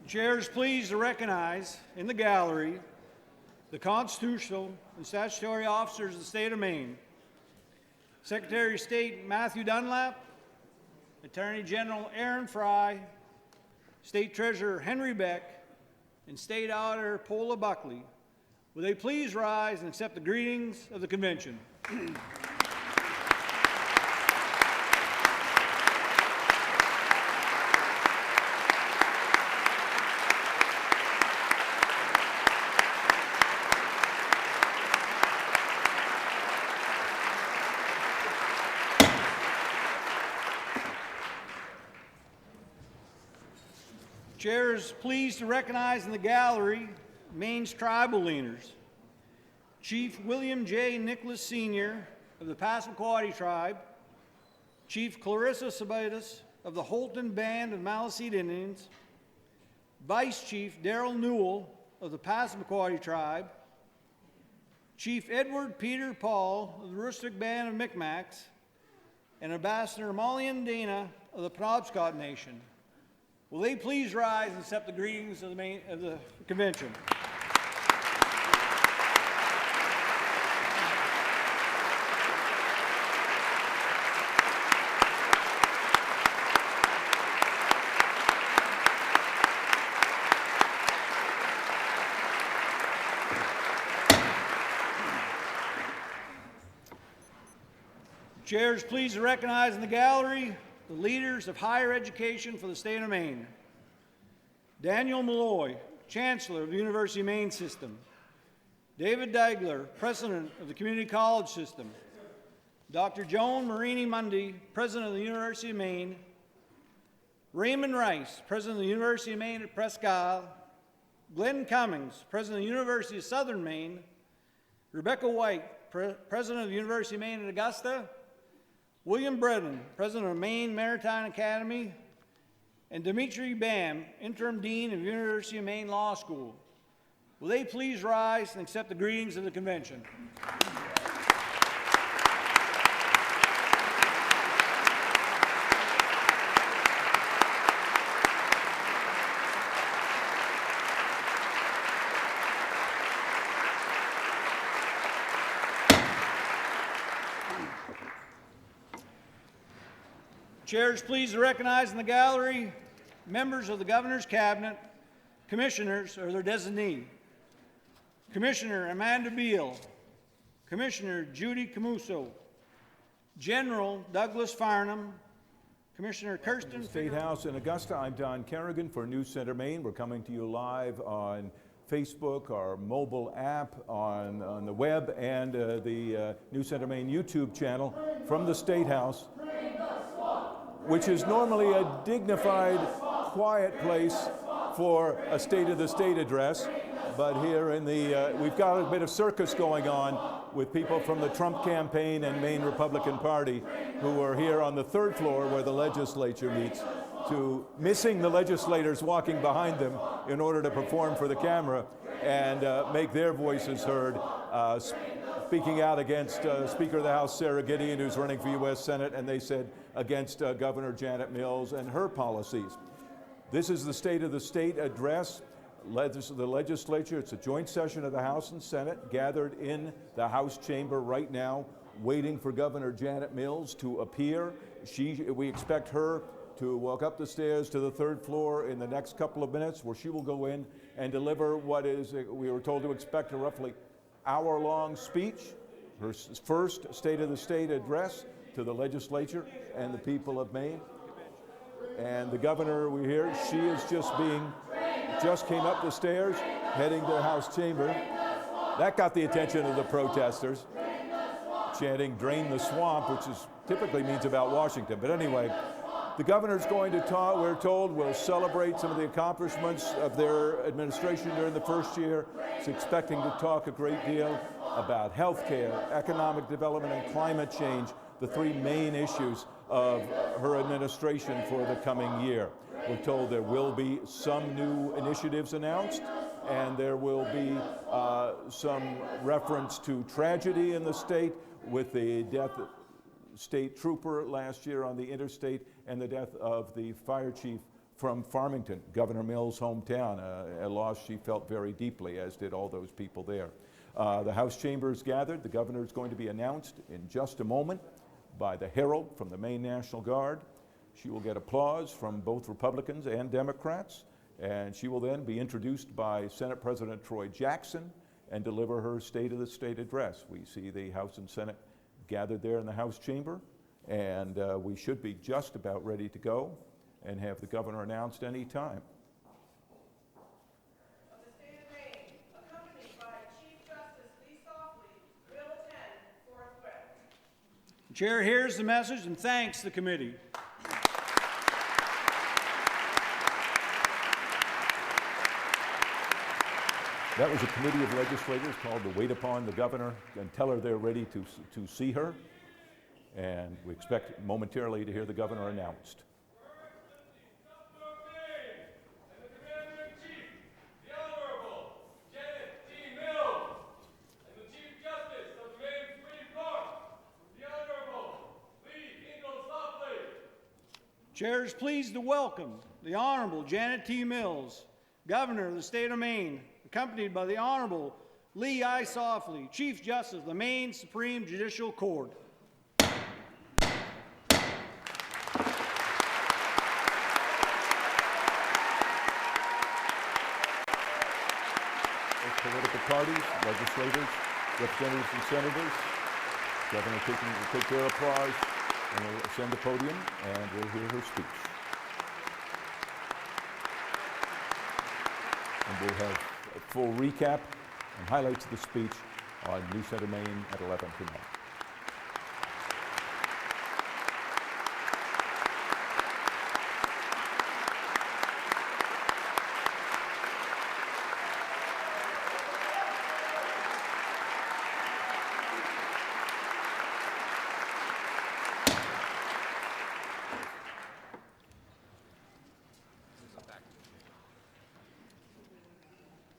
Chair is pleased to recognize in the gallery the constitutional and statutory officers of the state of Maine. Secretary of State Matthew Dunlap, Attorney General Aaron Fry, State Treasurer Henry Beck, and State Auditor Paula Buckley. Will they please rise and accept the greetings of the convention? Chair is pleased to recognize in the gallery Maine's tribal leaders. Chief William J. Nicholas Sr. of the Passamaquoddy Tribe, Chief Clarissa Sabatis of the Holton Band of Maliseet Indians, Vice Chief Darrell Newell of the Passamaquoddy Tribe, Chief Edward Peter Paul of the Aroostook Band of Micmacs, and Ambassador Molly Dana of the Penobscot Nation. Will they please rise and accept the greetings of the convention? Chair is pleased to recognize in the gallery the leaders of higher education for the state of Maine. Daniel Malloy, Chancellor of the University of Maine System. David Degler, President of the Community College System. Dr. Joan Marini Mundy, President of the University of Maine. Raymond Rice, President of the University of Maine at Presque Isle. Glenn Cummings, President of the University of Southern Maine. Rebecca White, President of the University of Maine at Augusta. William Bredin, President of Maine Maritime Academy, and Dimitri Bam, Interim Dean of University of Maine Law School. Will they please rise and accept the greetings of the convention? Chair is pleased to recognize in the gallery members of the Governor's Cabinet, commissioners or their designee. Commissioner Amanda Beal, Commissioner Judy Camuso, General Douglas Farnham, Commissioner Kirsten State House in Augusta. I'm Don Kerrigan for News Center Maine. We're coming to you live on Facebook, our mobile app, on the web, and the News Center Maine YouTube channel from the State House, which is normally a dignified, quiet place for a State of the State address. But here in the, we've got a bit of circus going on with people from the Trump campaign and Maine Republican Party who are here on the third floor where the legislature meets, missing the legislators walking behind them in order to perform for the camera and make their voices heard, speaking out against Speaker of the House Sarah Gideon, who's running for U.S. Senate, and they said against Governor Janet Mills and her policies. This is the State of the State address. The legislature, it's a joint session of the House and Senate, gathered in the House chamber right now, waiting for Governor Janet Mills to appear. We expect her to walk up the stairs to the third floor in the next couple of minutes, where she will go in and deliver what is, we were told to expect a roughly hour-long speech, her first State of the State address to the legislature and the people of Maine. And the governor, we hear, she is just came up the stairs, heading to the House chamber. That got the attention of the protesters, chanting "Drain the Swamp," which typically means about Washington. But anyway, the governor's going to talk, we're told, will celebrate some of the accomplishments of their administration during the first year. He's expecting to talk a great deal about health care, economic development, and climate change, the three main issues of her administration for the coming year. We're told there will be some new initiatives announced, and there will be some reference to tragedy in the state with the death of state trooper last year on the interstate and the death of the fire chief from Farmington, Governor Mills' hometown, a loss she felt very deeply, as did all those people there. The House chamber is gathered. The governor is going to be announced in just a moment by the herald from the Maine National Guard. She will get applause from both Republicans and Democrats, and she will then be introduced by Senate President Troy Jackson and deliver her State of the State address. We see the House and Senate gathered there in the House chamber, and we should be just about ready to go and have the governor announced any time. Of the State of Maine, accompanied by Chief Justice Lee Softly, will attend forthwith. The chair hears the message and thanks the committee. That was a committee of legislators called to wait upon the governor and tell her they're ready to see her. And we expect momentarily to hear the governor announced. Chair is pleased to welcome the Honorable Janet T. Mills, Governor of the State of Maine, accompanied by the Honorable Lee I. Softly, Chief Justice of the Maine Supreme Judicial Court. Those political parties, legislators, representatives and senators, Governor will take their applause and will ascend the podium and we'll hear her speech. And we'll have a full recap and highlights of the speech on New Center, Maine at 11 tonight.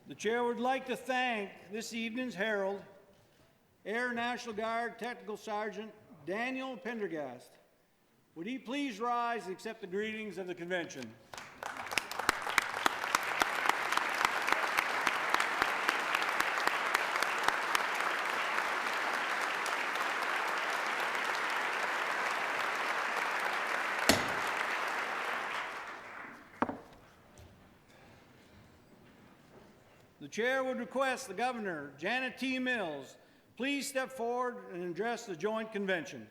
The chair would like to thank this evening's herald, Air National Guard Technical Sergeant Daniel Pendergast. Would he please rise and accept the greetings of the convention? The chair would request the Governor, Janet T. Mills, please step forward and address the joint convention.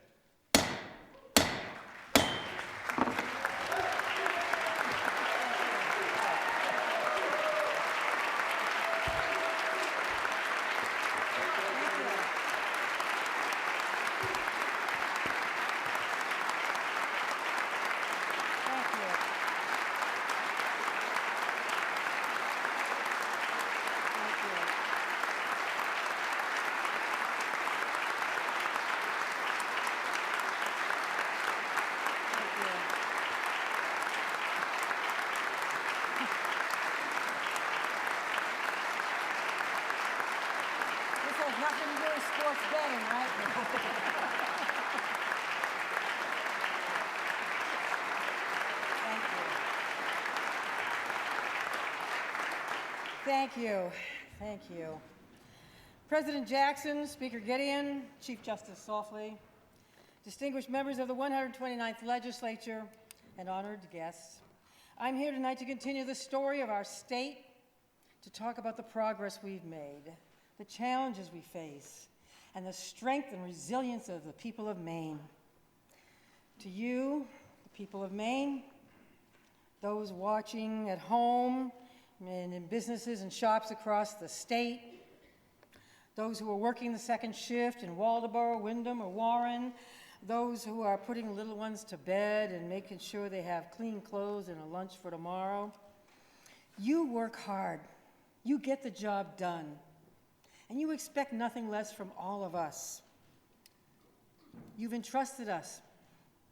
Nothing to do with sports betting, right? Thank you. Thank you. President Jackson, Speaker Gideon, Chief Justice Softly, distinguished members of the 129th Legislature, and honored guests, I'm here tonight to continue the story of our state, to talk about the progress we've made, the challenges we face, and the strength and resilience of the people of Maine. To you, the people of Maine, those watching at home and in businesses and shops across the state, those who are working the second shift in Waldoboro, Windham, or Warren, those who are putting little ones to bed and making sure they have clean clothes and a lunch for tomorrow. You work hard. You get the job done. And you expect nothing less from all of us. You've entrusted us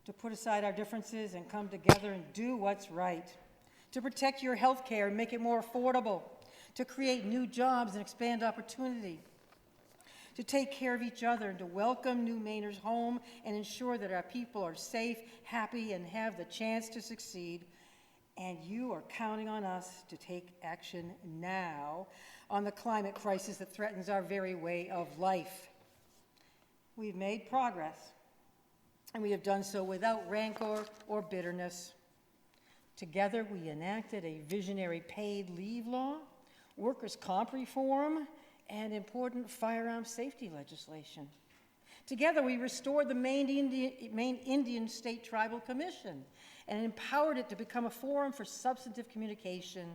to put aside our differences and come together and do what's right, to protect your health care and make it more affordable, to create new jobs and expand opportunity, to take care of each other and to welcome new Mainers home and ensure that our people are safe, happy, and have the chance to succeed. And you are counting on us to take action now on the climate crisis that threatens our very way of life. We've made progress, and we have done so without rancor or bitterness. Together, we enacted a visionary paid leave law, workers' comp reform, and important firearm safety legislation. Together, we restored the Maine Indian State Tribal Commission and empowered it to become a forum for substantive communication,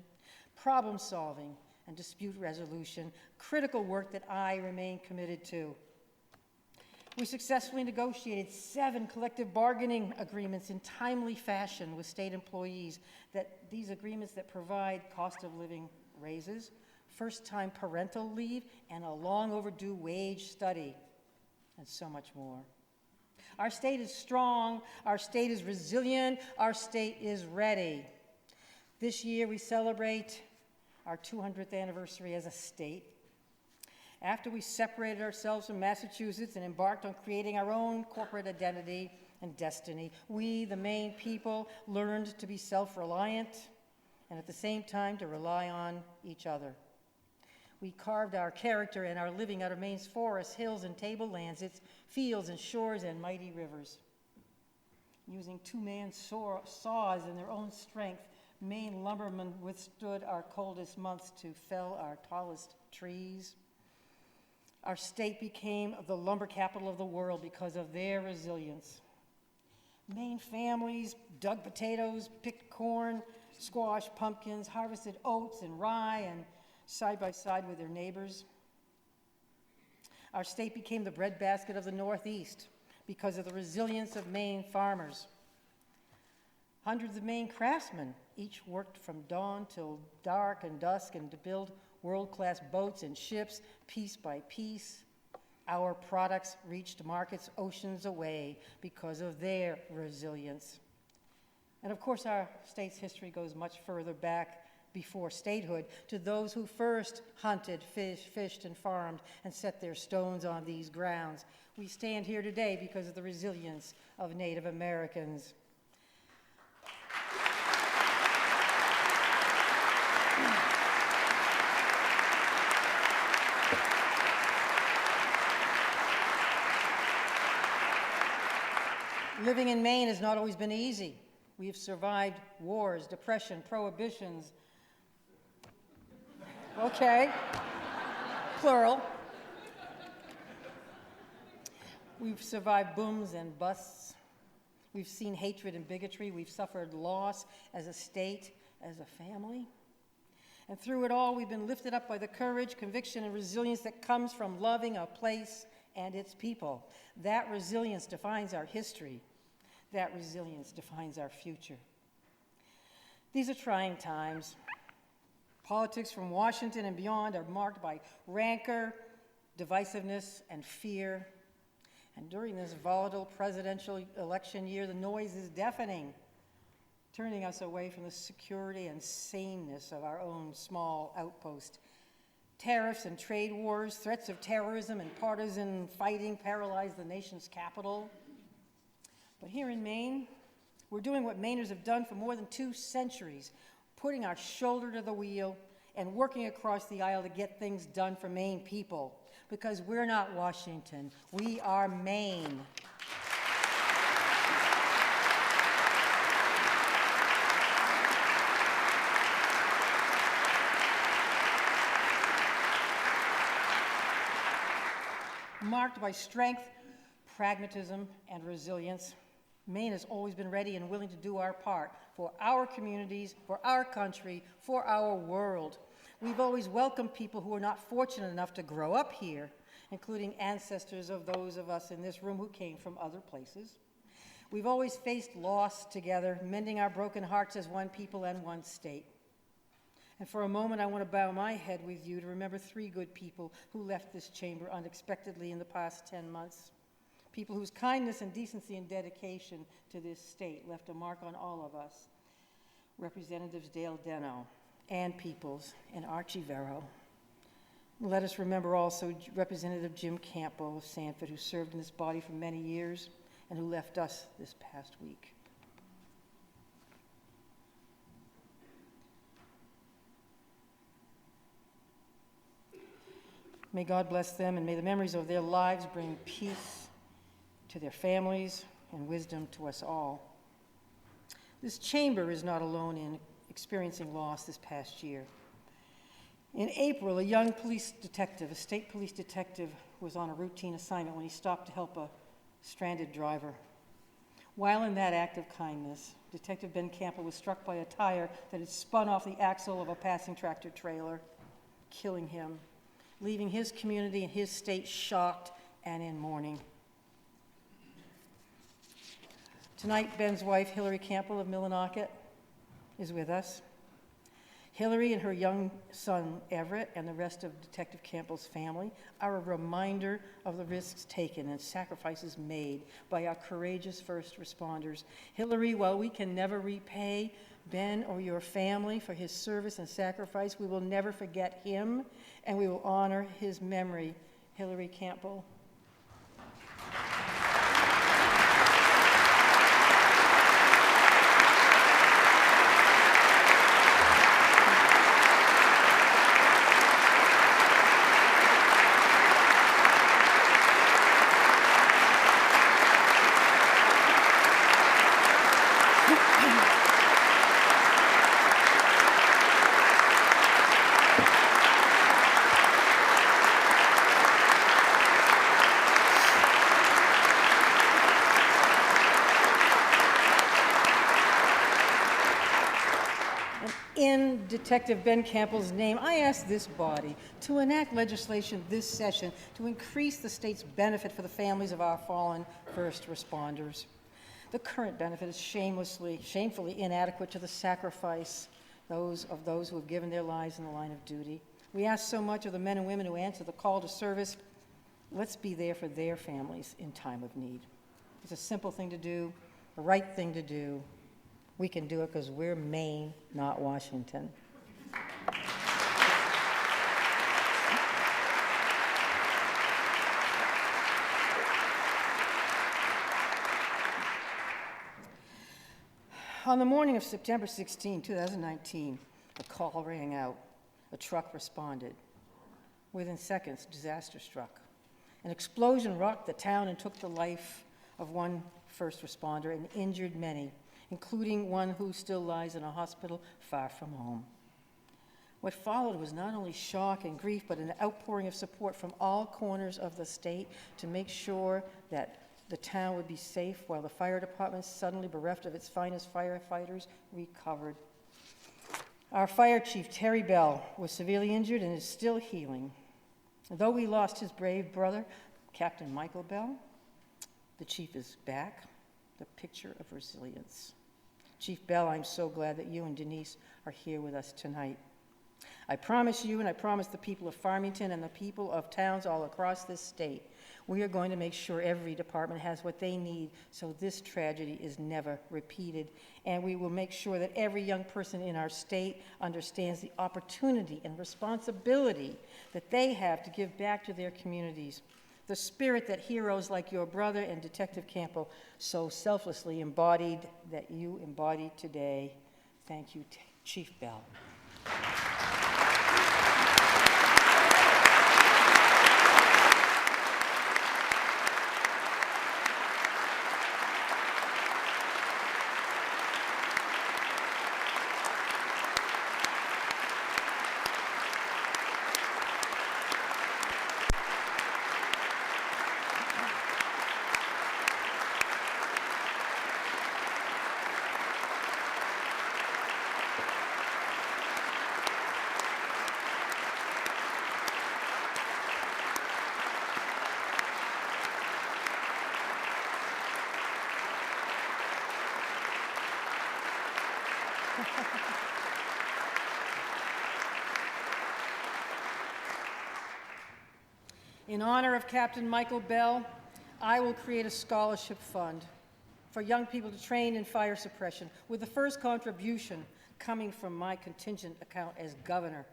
problem solving, and dispute resolution, critical work that I remain committed to. We successfully negotiated 7 collective bargaining agreements in timely fashion with state employees. These agreements that provide cost of living raises, first-time parental leave, and a long overdue wage study, and so much more. Our state is strong, our state is resilient, our state is ready. This year we celebrate our 200th anniversary as a state. After we separated ourselves from Massachusetts and embarked on creating our own corporate identity and destiny, we, the Maine people, learned to be self-reliant and at the same time to rely on each other. We carved our character and our living out of Maine's forests, hills, and tablelands, its fields and shores and mighty rivers. Using 2-man saws in their own strength, Maine lumbermen withstood our coldest months to fell our tallest trees. Our state became the lumber capital of the world because of their resilience. Maine families dug potatoes, picked corn, squash, pumpkins, harvested oats and rye, and side by side with their neighbors. Our state became the breadbasket of the Northeast because of the resilience of Maine farmers. Hundreds of Maine craftsmen each worked from dawn till dark and dusk and to build world-class boats and ships piece by piece. Our products reached markets oceans away because of their resilience. And of course, our state's history goes much further back before statehood to those who first hunted, fished, and farmed and set their stones on these grounds. We stand here today because of the resilience of Native Americans. Living in Maine has not always been easy. We have survived wars, depression, prohibitions. Okay, plural. We've survived booms and busts. We've seen hatred and bigotry. We've suffered loss as a state, as a family. And through it all, we've been lifted up by the courage, conviction, and resilience that comes from loving a place and its people. That resilience defines our history. That resilience defines our future. These are trying times. Politics from Washington and beyond are marked by rancor, divisiveness, and fear. And during this volatile presidential election year, the noise is deafening, turning us away from the security and saneness of our own small outpost. Tariffs and trade wars, threats of terrorism and partisan fighting paralyze the nation's capital. But here in Maine, we're doing what Mainers have done for more than 2 centuries, putting our shoulder to the wheel and working across the aisle to get things done for Maine people. Because we're not Washington, we are Maine. Marked by strength, pragmatism, and resilience, Maine has always been ready and willing to do our part for our communities, for our country, for our world. We've always welcomed people who are not fortunate enough to grow up here, including ancestors of those of us in this room who came from other places. We've always faced loss together, mending our broken hearts as one people and one state. And for a moment, I want to bow my head with you to remember 3 good people who left this chamber unexpectedly in the past 10 months. People whose kindness and decency and dedication to this state left a mark on all of us. Representatives Dale Deno, Ann Peoples, and Archie Vero. Let us remember also Representative Jim Campbell of Sanford, who served in this body for many years and who left us this past week. May God bless them, and may the memories of their lives bring peace to their families and wisdom to us all. This chamber is not alone in experiencing loss this past year. In April, a young police detective, a state police detective, was on a routine assignment when he stopped to help a stranded driver. While in that act of kindness, Detective Ben Campbell was struck by a tire that had spun off the axle of a passing tractor trailer, killing him, leaving his community and his state shocked and in mourning. Tonight, Ben's wife, Hillary Campbell of Millinocket, is with us. Hillary and her young son, Everett, and the rest of Detective Campbell's family are a reminder of the risks taken and sacrifices made by our courageous first responders. Hillary, while we can never repay Ben or your family for his service and sacrifice, we will never forget him, and we will honor his memory. Hillary Campbell. In Detective Ben Campbell's name, I ask this body to enact legislation this session to increase the state's benefit for the families of our fallen first responders. The current benefit is shamefully inadequate to the sacrifice of those who have given their lives in the line of duty. We ask so much of the men and women who answer the call to service. Let's be there for their families in time of need. It's a simple thing to do, the right thing to do. We can do it because we're Maine, not Washington. On the morning of September 16, 2019, a call rang out. A truck responded. Within seconds, disaster struck. An explosion rocked the town and took the life of one first responder and injured many, including one who still lies in a hospital far from home. What followed was not only shock and grief, but an outpouring of support from all corners of the state to make sure that the town would be safe while the fire department, suddenly bereft of its finest firefighters, recovered. Our fire chief, Terry Bell, was severely injured and is still healing. Though we lost his brave brother, Captain Michael Bell, the chief is back, the picture of resilience. Chief Bell, I'm so glad that you and Denise are here with us tonight. I promise you, and I promise the people of Farmington and the people of towns all across this state, we are going to make sure every department has what they need so this tragedy is never repeated. And we will make sure that every young person in our state understands the opportunity and responsibility that they have to give back to their communities. The spirit that heroes like your brother and Detective Campbell so selflessly embodied, that you embody today. Thank you, Chief Bell. In honor of Captain Michael Bell, I will create a scholarship fund for young people to train in fire suppression, with the first contribution coming from my contingent account as governor.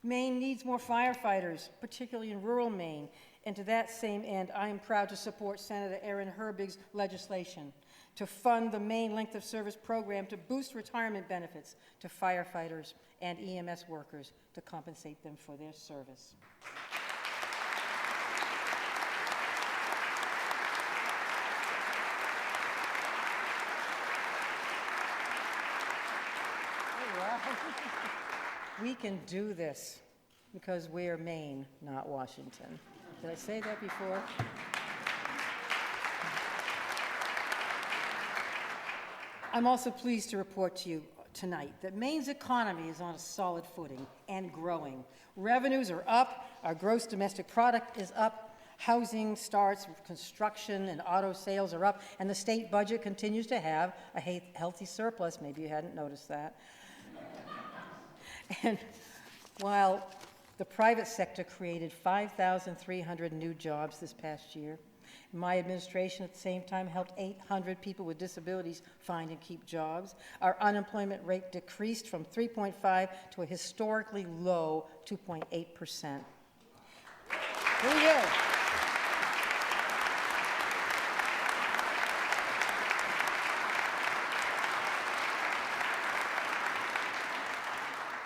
Maine needs more firefighters, particularly in rural Maine, and to that same end, I am proud to support Senator Erin Herbig's legislation to fund the Maine Length of Service program to boost retirement benefits to firefighters and EMS workers to compensate them for their service. We can do this because we're Maine, not Washington. Did I say that before? I'm also pleased to report to you tonight that Maine's economy is on a solid footing and growing. Revenues are up, our gross domestic product is up, housing starts, construction and auto sales are up, and the state budget continues to have a healthy surplus. Maybe you hadn't noticed that. And while the private sector created 5,300 new jobs this past year, my administration at the same time helped 800 people with disabilities find and keep jobs. Our unemployment rate decreased from 3.5 to a historically low 2.8%. Pretty good.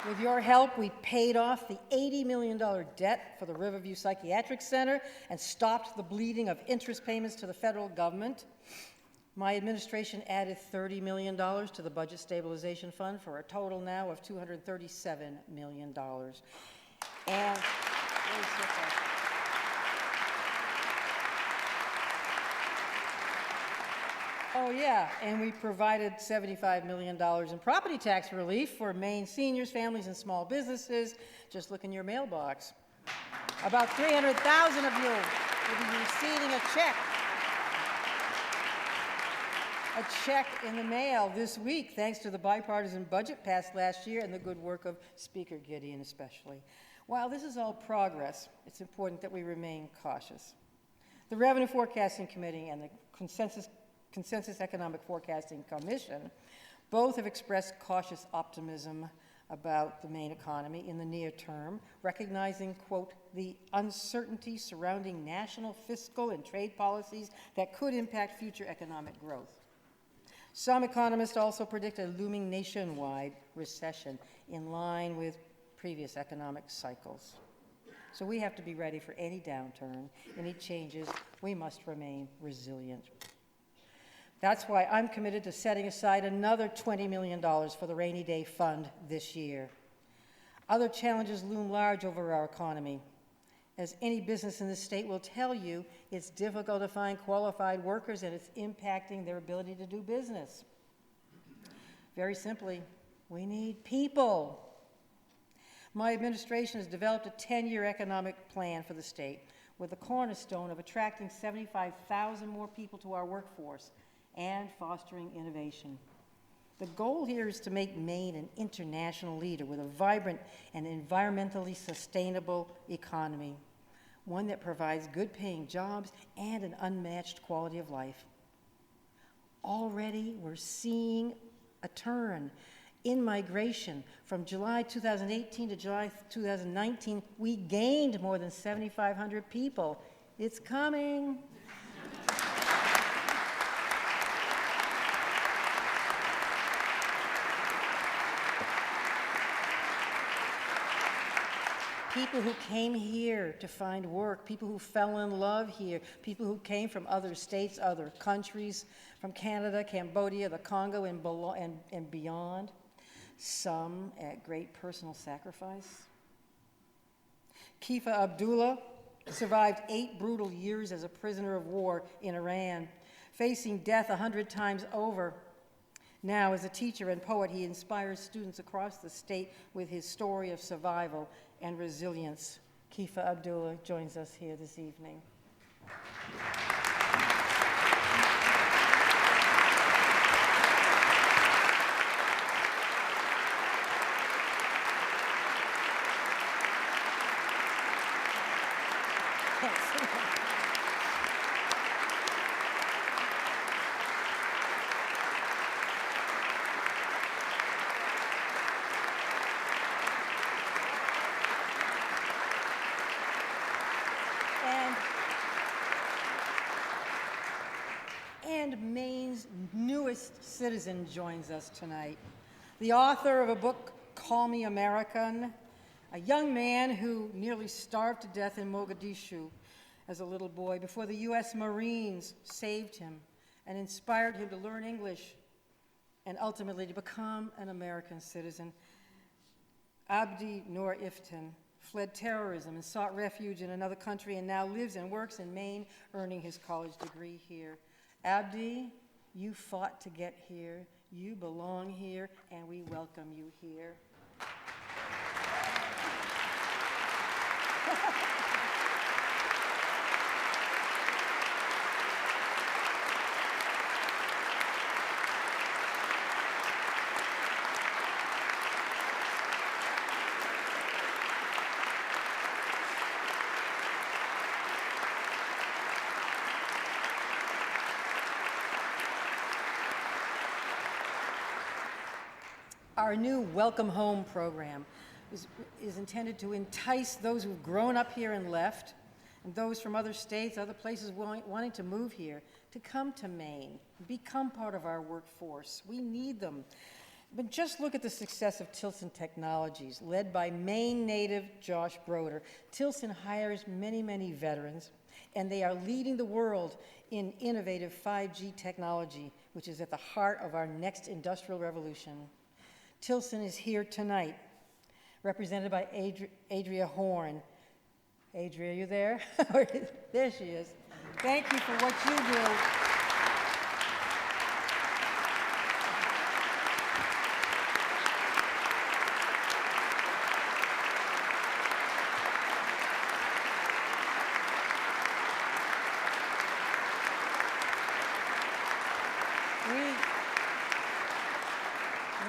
With your help, we paid off the $80 million debt for the Riverview Psychiatric Center and stopped the bleeding of interest payments to the federal government. My administration added $30 million to the Budget Stabilization Fund for a total now of $237 million. And oh yeah, and we provided $75 million in property tax relief for Maine seniors, families, and small businesses. Just look in your mailbox. About 300,000 of you will be receiving a check in the mail this week, thanks to the bipartisan budget passed last year and the good work of Speaker Gideon especially. While this is all progress, it's important that we remain cautious. The Revenue Forecasting Committee and the Consensus Economic Forecasting Commission both have expressed cautious optimism about the Maine economy in the near term, recognizing, quote, the uncertainty surrounding national fiscal and trade policies that could impact future economic growth. Some economists also predict a looming nationwide recession in line with previous economic cycles. So we have to be ready for any downturn, any changes. We must remain resilient. That's why I'm committed to setting aside another $20 million for the rainy day fund this year. Other challenges loom large over our economy. As any business in this state will tell you, it's difficult to find qualified workers and it's impacting their ability to do business. Very simply, we need people. My administration has developed a 10-year economic plan for the state with the cornerstone of attracting 75,000 more people to our workforce and fostering innovation. The goal here is to make Maine an international leader with a vibrant and environmentally sustainable economy, one that provides good-paying jobs and an unmatched quality of life. Already, we're seeing a turn in migration. From July 2018 to July 2019, we gained more than 7,500 people. It's coming. People who came here to find work, people who fell in love here, people who came from other states, other countries, from Canada, Cambodia, the Congo, and beyond, some at great personal sacrifice. Kifa Abdullah survived 8 brutal years as a prisoner of war in Iran, facing death 100 times over. Now, as a teacher and poet, he inspires students across the state with his story of survival and resilience. Kifa Abdullah joins us here this evening. And Maine's newest citizen joins us tonight, the author of a book, Call Me American, a young man who nearly starved to death in Mogadishu as a little boy before the U.S. Marines saved him and inspired him to learn English and ultimately to become an American citizen. Abdi Noor Iftin fled terrorism and sought refuge in another country and now lives and works in Maine, earning his college degree here. Abdi, you fought to get here, you belong here, and we welcome you here. Our new Welcome Home program is intended to entice those who've grown up here and left, and those from other states, other places wanting to move here, to come to Maine, become part of our workforce. We need them. But just look at the success of Tilson Technologies, led by Maine native Josh Broder. Tilson hires many, many veterans, and they are leading the world in innovative 5G technology, which is at the heart of our next industrial revolution. Tilson is here tonight, represented by Adria Horn. Adria, you there? There she is. Thank you for what you do.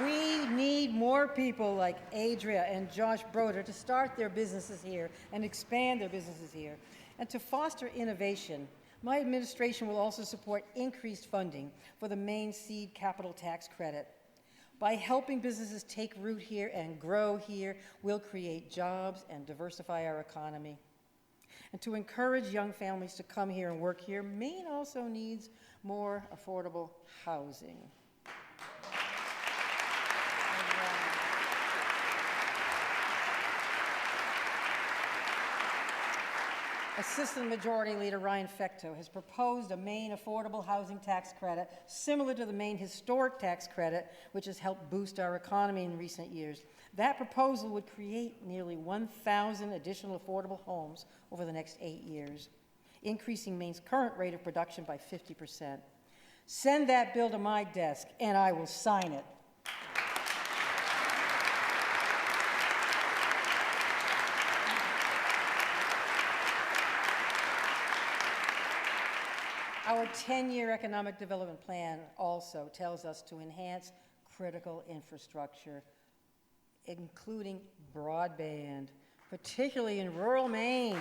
We need more people like Adria and Josh Broder to start their businesses here and expand their businesses here. And to foster innovation, my administration will also support increased funding for the Maine Seed Capital Tax Credit. By helping businesses take root here and grow here, we'll create jobs and diversify our economy. And to encourage young families to come here and work here, Maine also needs more affordable housing. Assistant Majority Leader Ryan Fecteau has proposed a Maine Affordable Housing Tax Credit similar to the Maine Historic Tax Credit, which has helped boost our economy in recent years. That proposal would create nearly 1,000 additional affordable homes over the next 8 years, increasing Maine's current rate of production by 50%. Send that bill to my desk, and I will sign it. Our 10-year economic development plan also tells us to enhance critical infrastructure, including broadband, particularly in rural Maine.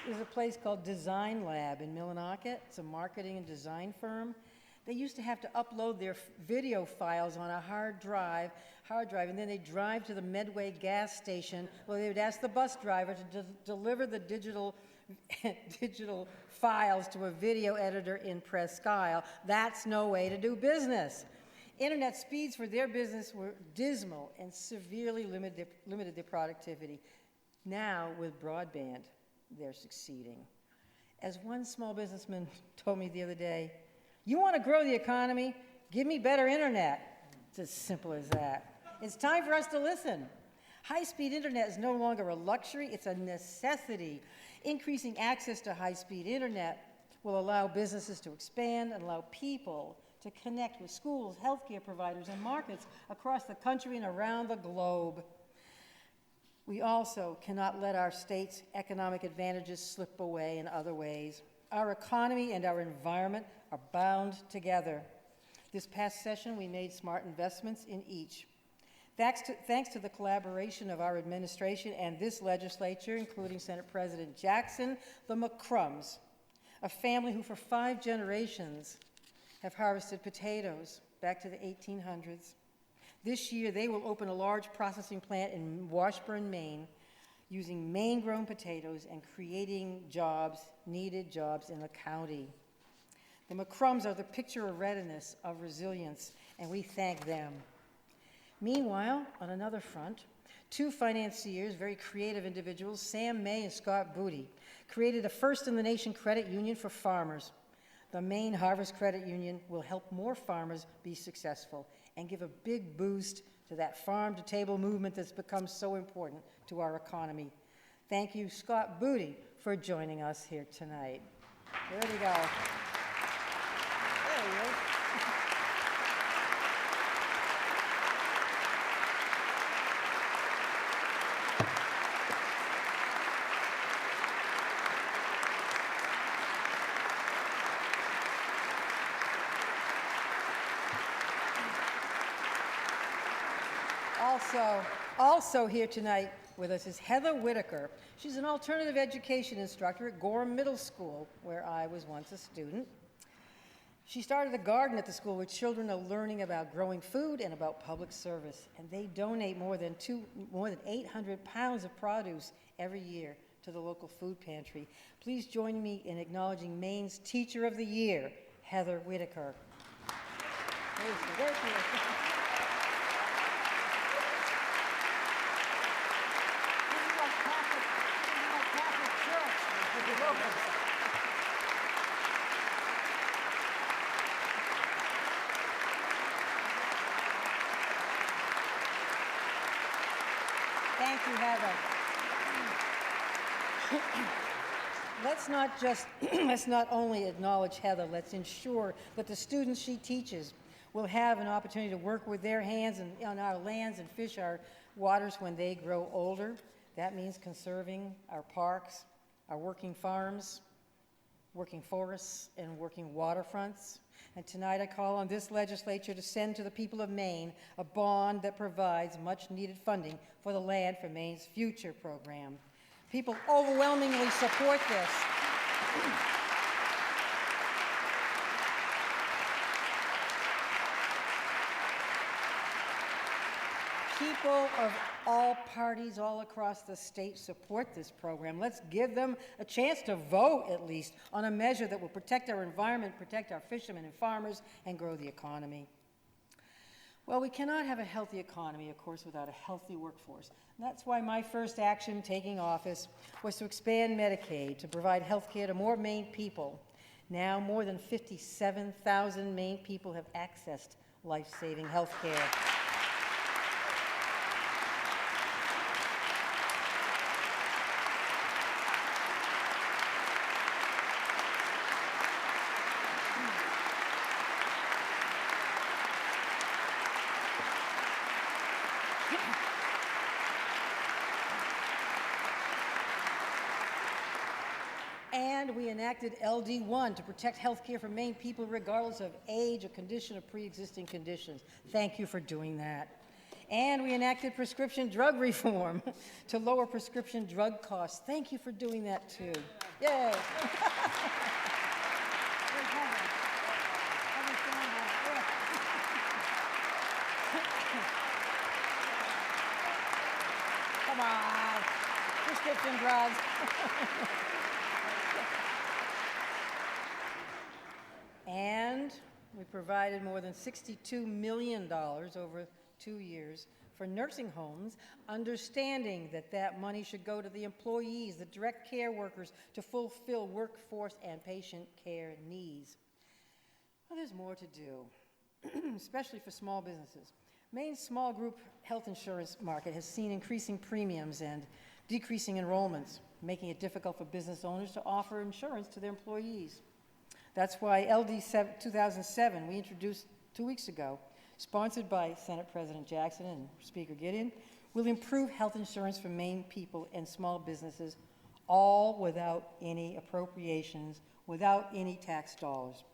There's a place called Design Lab in Millinocket. It's a marketing and design firm. They used to have to upload their video files on a hard drive, and then they'd drive to the Medway gas station where they would ask the bus driver to deliver the digital files to a video editor in Presque Isle. That's no way to do business. Internet speeds for their business were dismal and severely limited their productivity. Now, with broadband, they're succeeding. As one small businessman told me the other day, "You want to grow the economy? Give me better internet." It's as simple as that. It's time for us to listen. High-speed internet is no longer a luxury, it's a necessity. Increasing access to high-speed internet will allow businesses to expand and allow people to connect with schools, healthcare providers, and markets across the country and around the globe. We also cannot let our state's economic advantages slip away in other ways. Our economy and our environment are bound together. This past session, we made smart investments in each. Thanks to the collaboration of our administration and this legislature, including Senate President Jackson, the McCrums, a family who for 5 generations have harvested potatoes back to the 1800s. This year, they will open a large processing plant in Washburn, Maine, using Maine-grown potatoes and creating jobs, needed jobs in the county. The McCrums are the picture of readiness, of resilience, and we thank them. Meanwhile, on another front, 2 financiers, very creative individuals, Sam May and Scott Booty, created a first-in-the-nation credit union for farmers. the Maine Harvest Credit Union will help more farmers be successful and give a big boost to that farm-to-table movement that's become so important to our economy. Thank you, Scott Booty, for joining us here tonight. There we go. There he is. Also here tonight with us is Heather Whitaker. She's an alternative education instructor at Gorham Middle School, where I was once a student. She started a garden at the school where children are learning about growing food and about public service, and they donate more than 800 pounds of produce every year to the local food pantry. Please join me in acknowledging Maine's Teacher of the Year, Heather Whitaker. There she is. Thank you, Heather. Let's not only acknowledge Heather, let's ensure that the students she teaches will have an opportunity to work with their hands on our lands and fish our waters when they grow older. That means conserving our parks, our working farms, working forests, and working waterfronts. And tonight I call on this legislature to send to the people of Maine a bond that provides much needed funding for the Land for Maine's Future program. People overwhelmingly support this. People of all parties all across the state support this program. Let's give them a chance to vote, at least, on a measure that will protect our environment, protect our fishermen and farmers, and grow the economy. Well, we cannot have a healthy economy, of course, without a healthy workforce. And that's why my first action taking office was to expand Medicaid to provide health care to more Maine people. Now, more than 57,000 Maine people have accessed life-saving health care. And we enacted LD1 to protect health care for Maine people regardless of age or condition or pre-existing conditions. Thank you for doing that. And we enacted prescription drug reform to lower prescription drug costs. Thank you for doing that too. Yay! Come on, prescription drugs. And we provided more than $62 million over 2 years for nursing homes, understanding that that money should go to the employees, the direct care workers, to fulfill workforce and patient care needs. Well, there's more to do, especially for small businesses. Maine's small group health insurance market has seen increasing premiums and decreasing enrollments, making it difficult for business owners to offer insurance to their employees. That's why LD 2007, we introduced 2 weeks ago, sponsored by Senate President Jackson and Speaker Gideon, will improve health insurance for Maine people and small businesses, all without any appropriations, without any tax dollars.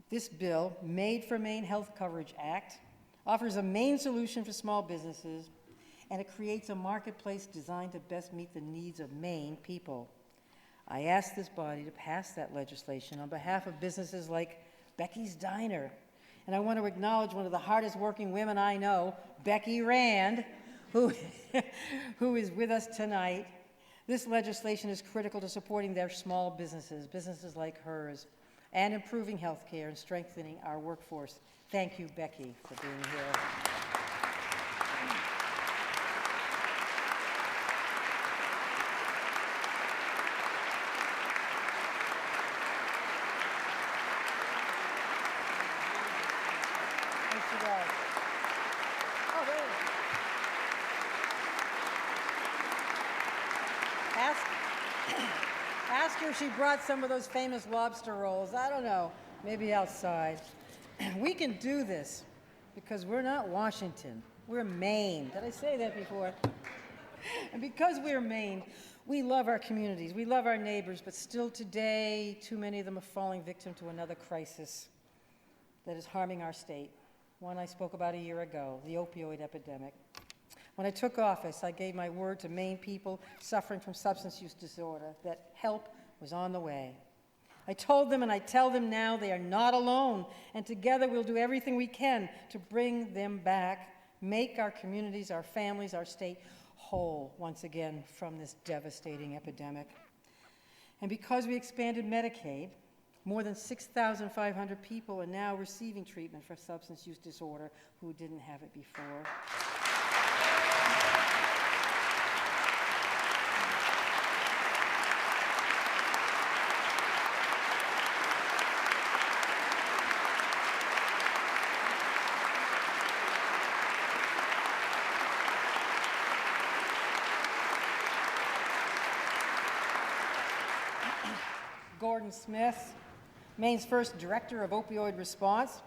This bill, Made for Maine Health Coverage Act, offers a Maine solution for small businesses, and it creates a marketplace designed to best meet the needs of Maine people. I asked this body to pass that legislation on behalf of businesses like Becky's Diner. And I want to acknowledge one of the hardest working women I know, Becky Rand, who is with us tonight. This legislation is critical to supporting their small businesses like hers, and improving health care and strengthening our workforce. Thank you, Becky, for being here. if she brought some of those famous lobster rolls. I don't know. Maybe outside. We can do this because we're not Washington. We're Maine. Did I say that before? And because we're Maine, we love our communities. We love our neighbors, but still today, too many of them are falling victim to another crisis that is harming our state. One I spoke about a year ago, the opioid epidemic. When I took office, I gave my word to Maine people suffering from substance use disorder that help was on the way. I told them, and I tell them now, they are not alone, and together we'll do everything we can to bring them back, make our communities, our families, our state whole once again from this devastating epidemic. And because we expanded Medicaid, more than 6,500 people are now receiving treatment for substance use disorder who didn't have it before. Gordon Smith, Maine's first director of opioid response,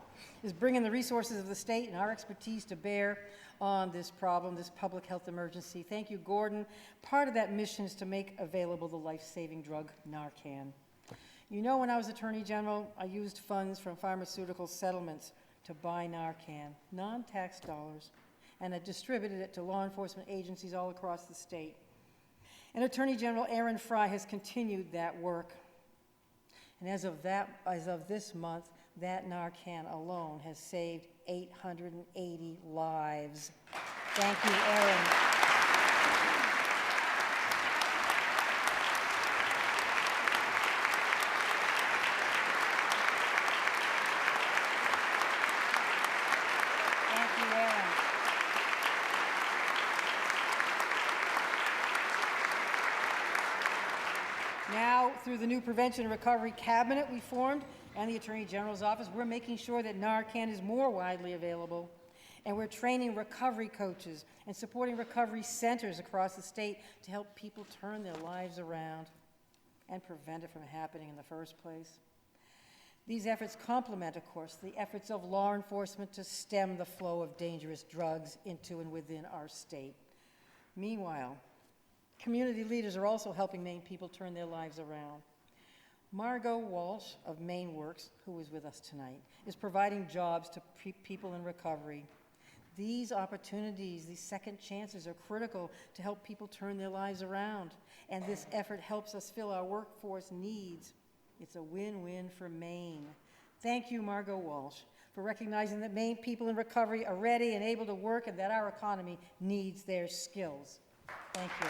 is bringing the resources of the state and our expertise to bear on this problem, this public health emergency. Thank you, Gordon. Part of that mission is to make available the life-saving drug Narcan. You know, when I was Attorney General, I used funds from pharmaceutical settlements to buy Narcan, non-tax dollars, and I distributed it to law enforcement agencies all across the state. And Attorney General Aaron Fry has continued that work. And as of this month, that Narcan alone has saved 880 lives. Thank you, Aaron. Thank you, Aaron. Now, through the new Prevention and Recovery Cabinet we formed and the Attorney General's office, we're making sure that Narcan is more widely available. And we're training recovery coaches and supporting recovery centers across the state to help people turn their lives around and prevent it from happening in the first place. These efforts complement, of course, the efforts of law enforcement to stem the flow of dangerous drugs into and within our state. Meanwhile, community leaders are also helping Maine people turn their lives around. Margot Walsh of Maine Works, who is with us tonight, is providing jobs to people in recovery. These opportunities, these second chances are critical to help people turn their lives around. And this effort helps us fill our workforce needs. It's a win-win for Maine. Thank you, Margot Walsh, for recognizing that Maine people in recovery are ready and able to work and that our economy needs their skills. Thank you.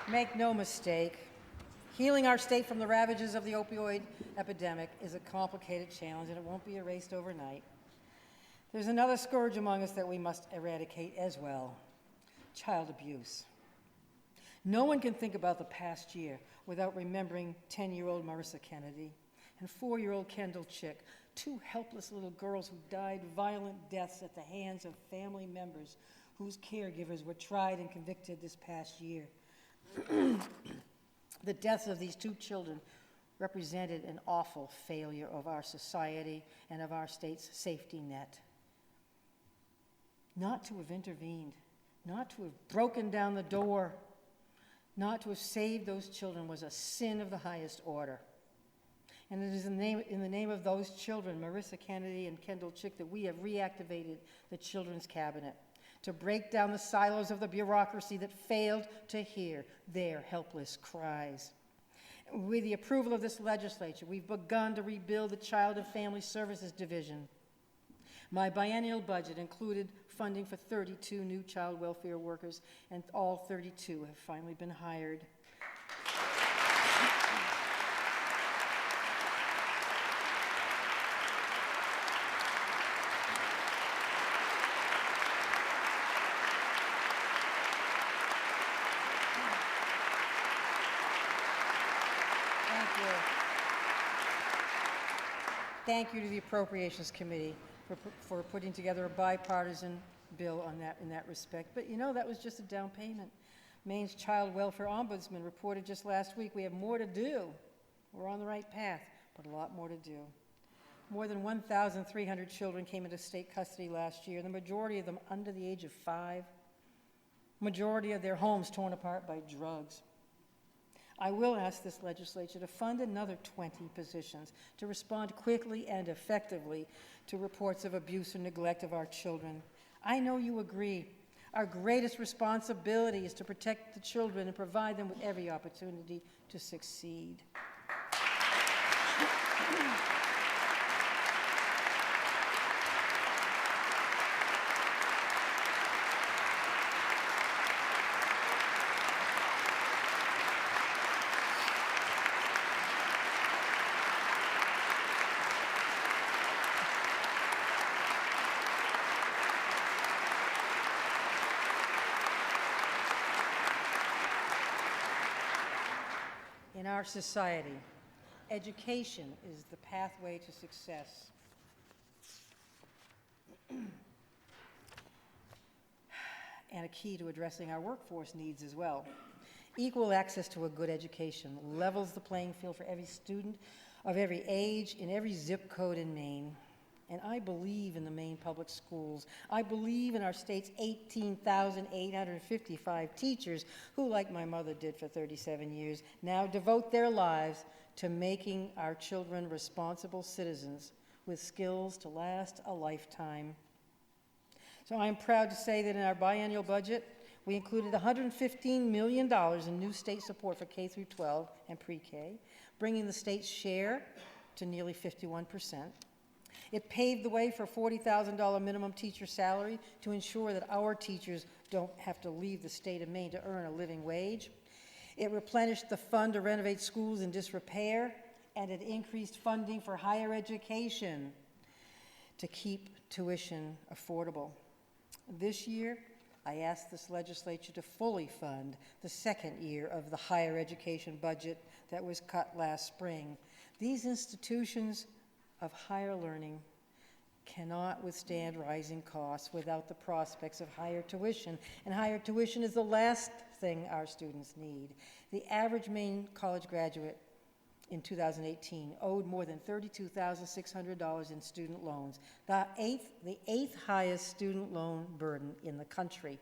Make no mistake, healing our state from the ravages of the opioid epidemic is a complicated challenge, and it won't be erased overnight. There's another scourge among us that we must eradicate as well: child abuse. No one can think about the past year without remembering 10-year-old Marissa Kennedy and 4-year-old Kendall Chick, two helpless little girls who died violent deaths at the hands of family members whose caregivers were tried and convicted this past year. The deaths of these two children represented an awful failure of our society and of our state's safety net. Not to have intervened, not to have broken down the door, not to have saved those children was a sin of the highest order. And it is in the name of those children, Marissa Kennedy and Kendall Chick, that we have reactivated the Children's Cabinet to break down the silos of the bureaucracy that failed to hear their helpless cries. With the approval of this legislature, we've begun to rebuild the Child and Family Services Division. My biennial budget included funding for 32 new child welfare workers, and all 32 have finally been hired. Thank you to the Appropriations Committee for putting together a bipartisan bill on that, in that respect. But you know, that was just a down payment. Maine's Child Welfare Ombudsman reported just last week we have more to do. We're on the right path, but a lot more to do. More than 1,300 children came into state custody last year, the majority of them under the age of 5. Majority of their homes torn apart by drugs. I will ask this legislature to fund another 20 positions to respond quickly and effectively to reports of abuse and neglect of our children. I know you agree. Our greatest responsibility is to protect the children and provide them with every opportunity to succeed. In our society, education is the pathway to success. And a key to addressing our workforce needs as well. Equal access to a good education levels the playing field for every student of every age in every zip code in Maine. And I believe in the Maine public schools. I believe in our state's 18,855 teachers who, like my mother did for 37 years, now devote their lives to making our children responsible citizens with skills to last a lifetime. So I'm proud to say that in our biennial budget, we included $115 million in new state support for K through 12 and pre-K, bringing the state's share to nearly 51%. It paved the way for a $40,000 minimum teacher salary to ensure that our teachers don't have to leave the state of Maine to earn a living wage. It replenished the fund to renovate schools in disrepair, and it increased funding for higher education to keep tuition affordable. This year, I asked this legislature to fully fund the second year of the higher education budget that was cut last spring. These institutions of higher learning cannot withstand rising costs without the prospects of higher tuition, and higher tuition is the last thing our students need. The average Maine college graduate in 2018 owed more than $32,600 in student loans, the eighth highest student loan burden in the country.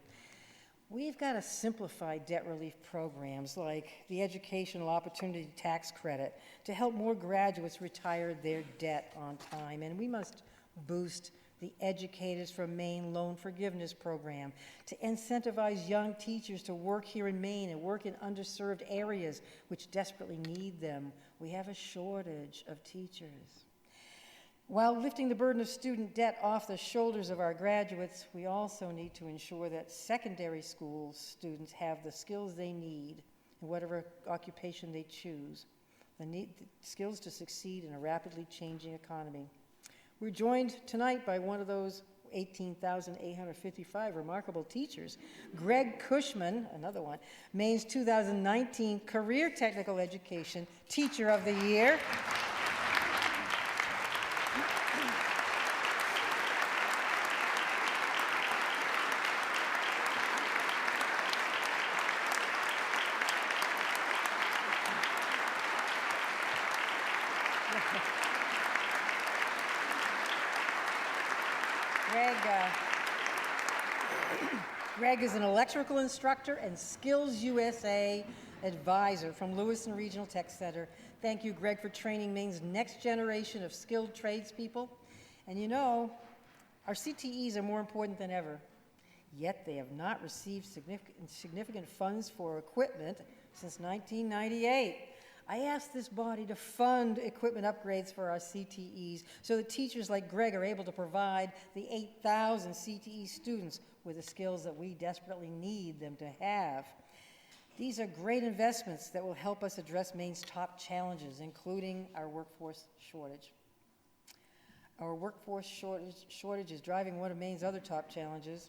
We've got to simplify debt relief programs like the Educational Opportunity Tax Credit to help more graduates retire their debt on time. And we must boost the Educators from Maine Loan Forgiveness Program to incentivize young teachers to work here in Maine and work in underserved areas which desperately need them. We have a shortage of teachers. While lifting the burden of student debt off the shoulders of our graduates, we also need to ensure that secondary school students have the skills they need in whatever occupation they choose, the skills to succeed in a rapidly changing economy. We're joined tonight by one of those 18,855 remarkable teachers, Greg Cushman, another one, Maine's 2019 Career Technical Education Teacher of the Year. Greg is an electrical instructor and Skills USA advisor from Lewiston Regional Tech Center. Thank you, Greg, for training Maine's next generation of skilled tradespeople. And you know, our CTEs are more important than ever, yet they have not received significant funds for equipment since 1998. I asked this body to fund equipment upgrades for our CTEs so that teachers like Greg are able to provide the 8,000 CTE students with the skills that we desperately need them to have. These are great investments that will help us address Maine's top challenges, including our workforce shortage. Our workforce shortage is driving one of Maine's other top challenges,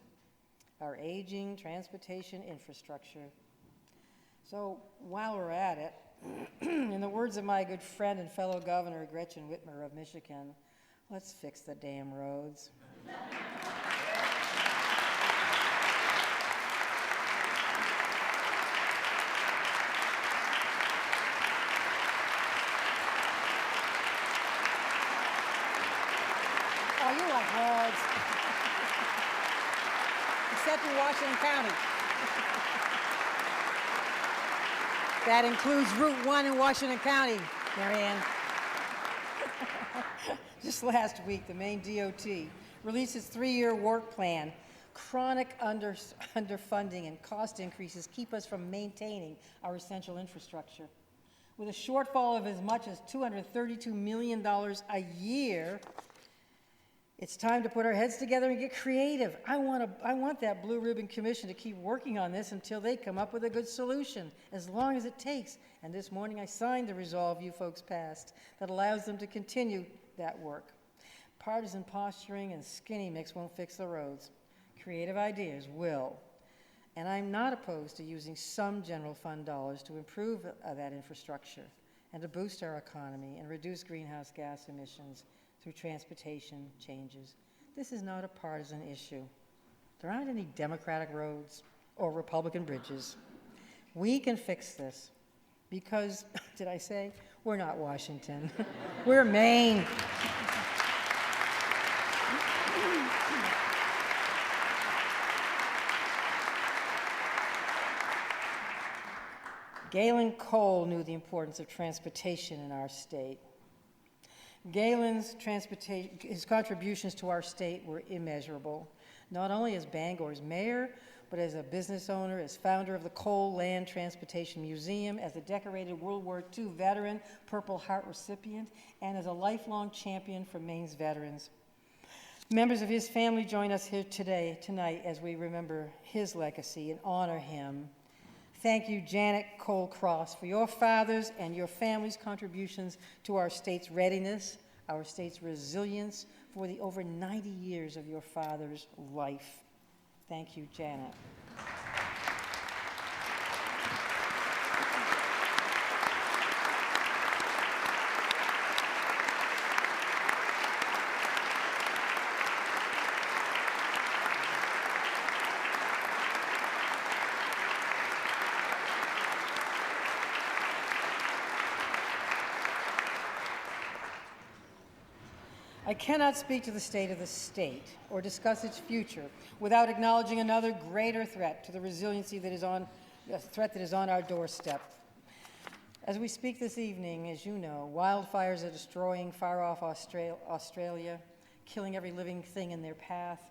our aging transportation infrastructure. So while we're at it, In the words of my good friend and fellow governor, Gretchen Whitmer of Michigan, let's fix the damn roads. Oh, you like roads. Except in Washington County. That includes Route 1 in Washington County, Marianne. Just last week, the Maine DOT released its 3-year work plan. Chronic underfunding and cost increases keep us from maintaining our essential infrastructure. With a shortfall of as much as $232 million a year, it's time to put our heads together and get creative. I want that Blue Ribbon Commission to keep working on this until they come up with a good solution, as long as it takes. And this morning I signed the resolve you folks passed that allows them to continue that work. Partisan posturing and skinny mix won't fix the roads. Creative ideas will. And I'm not opposed to using some general fund dollars to improve that infrastructure and to boost our economy and reduce greenhouse gas emissions through transportation changes. This is not a partisan issue. There aren't any Democratic roads or Republican bridges. We can fix this because, did I say, we're not Washington. We're Maine. Galen Cole knew the importance of transportation in our state. Galen's his contributions to our state were immeasurable, not only as Bangor's mayor, but as a business owner, as founder of the Cole Land Transportation Museum, as a decorated World War II veteran, Purple Heart recipient, and as a lifelong champion for Maine's veterans. Members of his family join us here tonight, as we remember his legacy and honor him. Thank you, Janet Cole Cross, for your father's and your family's contributions to our state's readiness, our state's resilience, for the over 90 years of your father's life. Thank you, Janet. I cannot speak to the state of the state or discuss its future without acknowledging another greater threat to the resiliency that is on our doorstep. As we speak this evening, as you know, wildfires are destroying far-off Australia, killing every living thing in their path.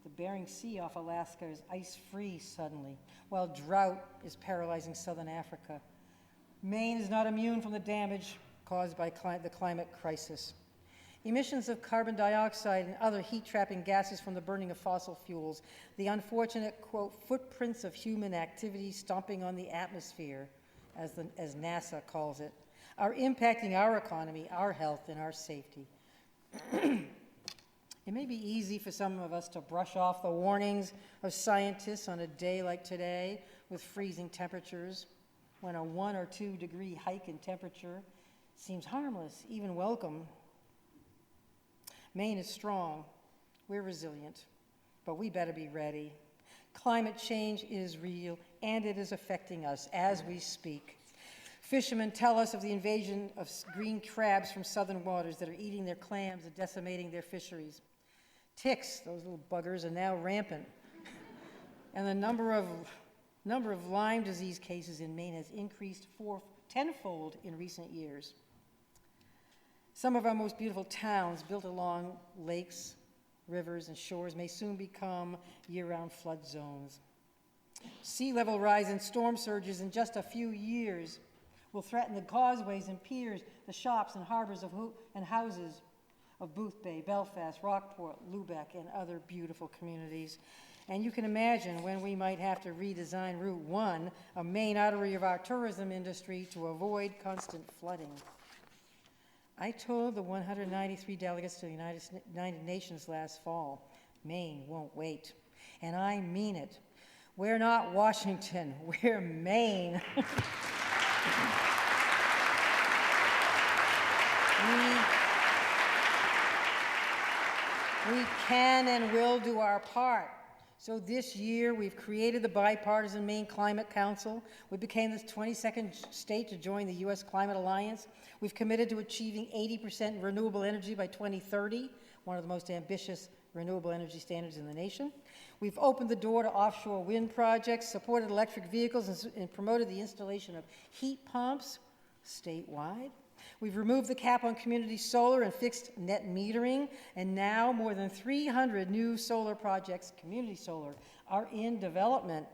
The Bering Sea off Alaska is ice-free suddenly, while drought is paralyzing southern Africa. Maine is not immune from the damage caused by the climate crisis. Emissions of carbon dioxide and other heat-trapping gases from the burning of fossil fuels, the unfortunate, quote, footprints of human activity stomping on the atmosphere, as NASA calls it, are impacting our economy, our health, and our safety. It may be easy for some of us to brush off the warnings of scientists on a day like today with freezing temperatures, when a 1 or 2 degree hike in temperature seems harmless, even welcome. Maine is strong, we're resilient, but we better be ready. Climate change is real, and it is affecting us as we speak. Fishermen tell us of the invasion of green crabs from southern waters that are eating their clams and decimating their fisheries. Ticks, those little buggers, are now rampant. And the number of Lyme disease cases in Maine has increased tenfold in recent years. Some of our most beautiful towns built along lakes, rivers, and shores may soon become year-round flood zones. Sea level rise and storm surges in just a few years will threaten the causeways and piers, the shops and harbors and houses of Booth Bay, Belfast, Rockport, Lubec, and other beautiful communities. And you can imagine when we might have to redesign Route 1, a main artery of our tourism industry, to avoid constant flooding. I told the 193 delegates to the United Nations last fall, Maine won't wait. And I mean it. We're not Washington, we're Maine. We can and will do our part. So this year, we've created the bipartisan Maine Climate Council. We became the 22nd state to join the U.S. Climate Alliance. We've committed to achieving 80% renewable energy by 2030, one of the most ambitious renewable energy standards in the nation. We've opened the door to offshore wind projects, supported electric vehicles, and promoted the installation of heat pumps statewide. We've removed the cap on community solar and fixed net metering, and now more than 300 new solar projects, community solar, are in development.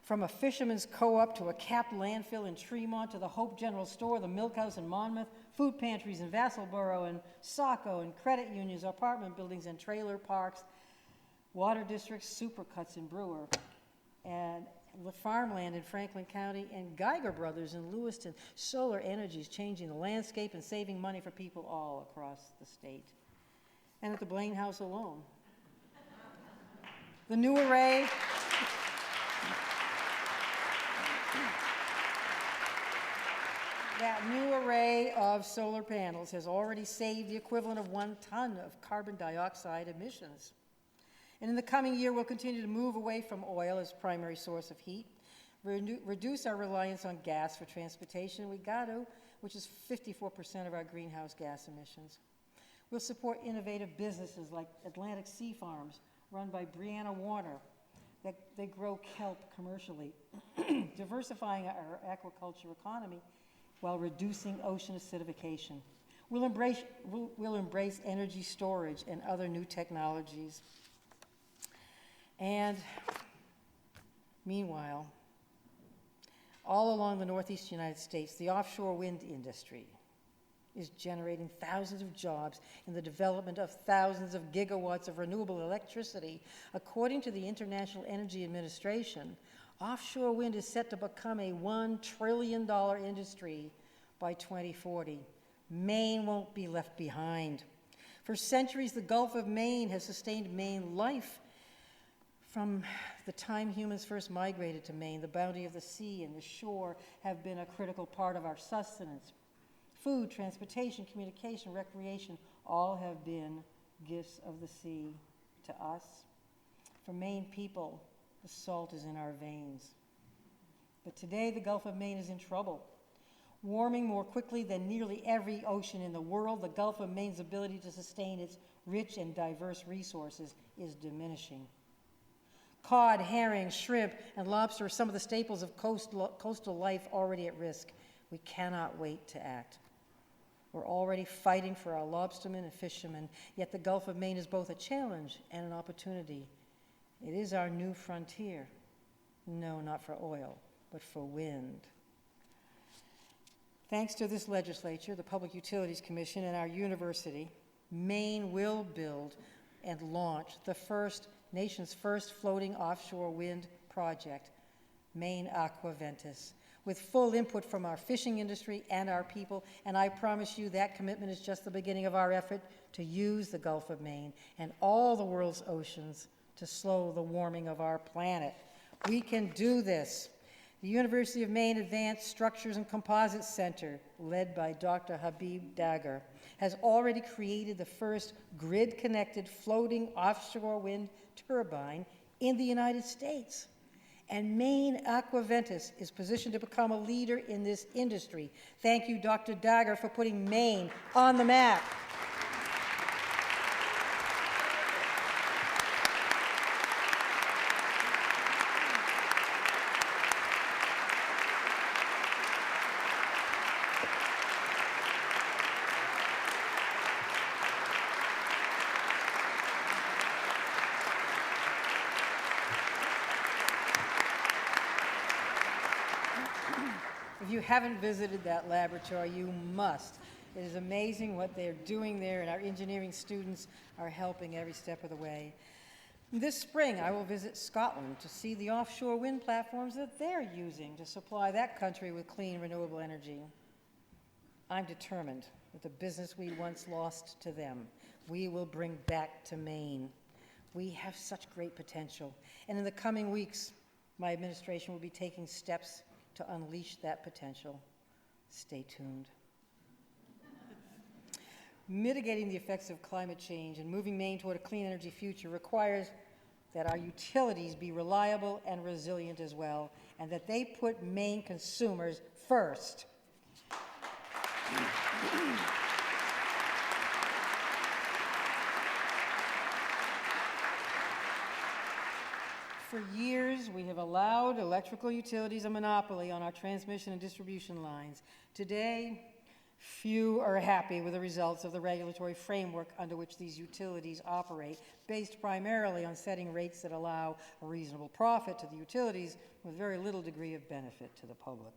From a fisherman's co-op to a capped landfill in Tremont to the Hope General Store, the Milk House in Monmouth, food pantries in Vassalboro and Saco, and credit unions, apartment buildings and trailer parks, water districts, supercuts in Brewer, and farmland in Franklin County, and Geiger Brothers in Lewiston. Solar energy is changing the landscape and saving money for people all across the state. And at the Blaine House alone, the new array that new array of solar panels has already saved the equivalent of 1 ton of carbon dioxide emissions. And in the coming year, we'll continue to move away from oil as primary source of heat, reduce our reliance on gas for transportation, we got to, which is 54% of our greenhouse gas emissions. We'll support innovative businesses like Atlantic Sea Farms, run by Brianna Warner, that they grow kelp commercially, diversifying our aquaculture economy while reducing ocean acidification. We'll embrace energy storage and other new technologies. And meanwhile, all along the Northeast United States, the offshore wind industry is generating thousands of jobs in the development of thousands of gigawatts of renewable electricity. According to the International Energy Administration, offshore wind is set to become a $1 trillion industry by 2040. Maine won't be left behind. For centuries, the Gulf of Maine has sustained Maine life. From the time humans first migrated to Maine, the bounty of the sea and the shore have been a critical part of our sustenance. Food, transportation, communication, recreation, all have been gifts of the sea to us. For Maine people, the salt is in our veins. But today, the Gulf of Maine is in trouble. Warming more quickly than nearly every ocean in the world, the Gulf of Maine's ability to sustain its rich and diverse resources is diminishing. Cod, herring, shrimp, and lobster are some of the staples of coastal life already at risk. We cannot wait to act. We're already fighting for our lobstermen and fishermen, yet the Gulf of Maine is both a challenge and an opportunity. It is our new frontier. No, not for oil, but for wind. Thanks to this legislature, the Public Utilities Commission, and our university, Maine will build and launch the nation's first floating offshore wind project, Maine Aqua Ventus, with full input from our fishing industry and our people, and I promise you that commitment is just the beginning of our effort to use the Gulf of Maine and all the world's oceans to slow the warming of our planet. We can do this. The University of Maine Advanced Structures and Composites Center, led by Dr. Habib Dagher, has already created the first grid-connected floating offshore wind turbine in the United States. And Maine Aqua Ventus is positioned to become a leader in this industry. Thank you, Dr. Dagher, for putting Maine on the map. If you haven't visited that laboratory, you must. It is amazing what they're doing there, and our engineering students are helping every step of the way. This spring, I will visit Scotland to see the offshore wind platforms that they're using to supply that country with clean, renewable energy. I'm determined that the business we once lost to them, we will bring back to Maine. We have such great potential, and in the coming weeks, my administration will be taking steps to unleash that potential. Stay tuned. Mitigating the effects of climate change and moving Maine toward a clean energy future requires that our utilities be reliable and resilient as well, and that they put Maine consumers first. For years, we have allowed electrical utilities a monopoly on our transmission and distribution lines. Today, few are happy with the results of the regulatory framework under which these utilities operate, based primarily on setting rates that allow a reasonable profit to the utilities with very little degree of benefit to the public.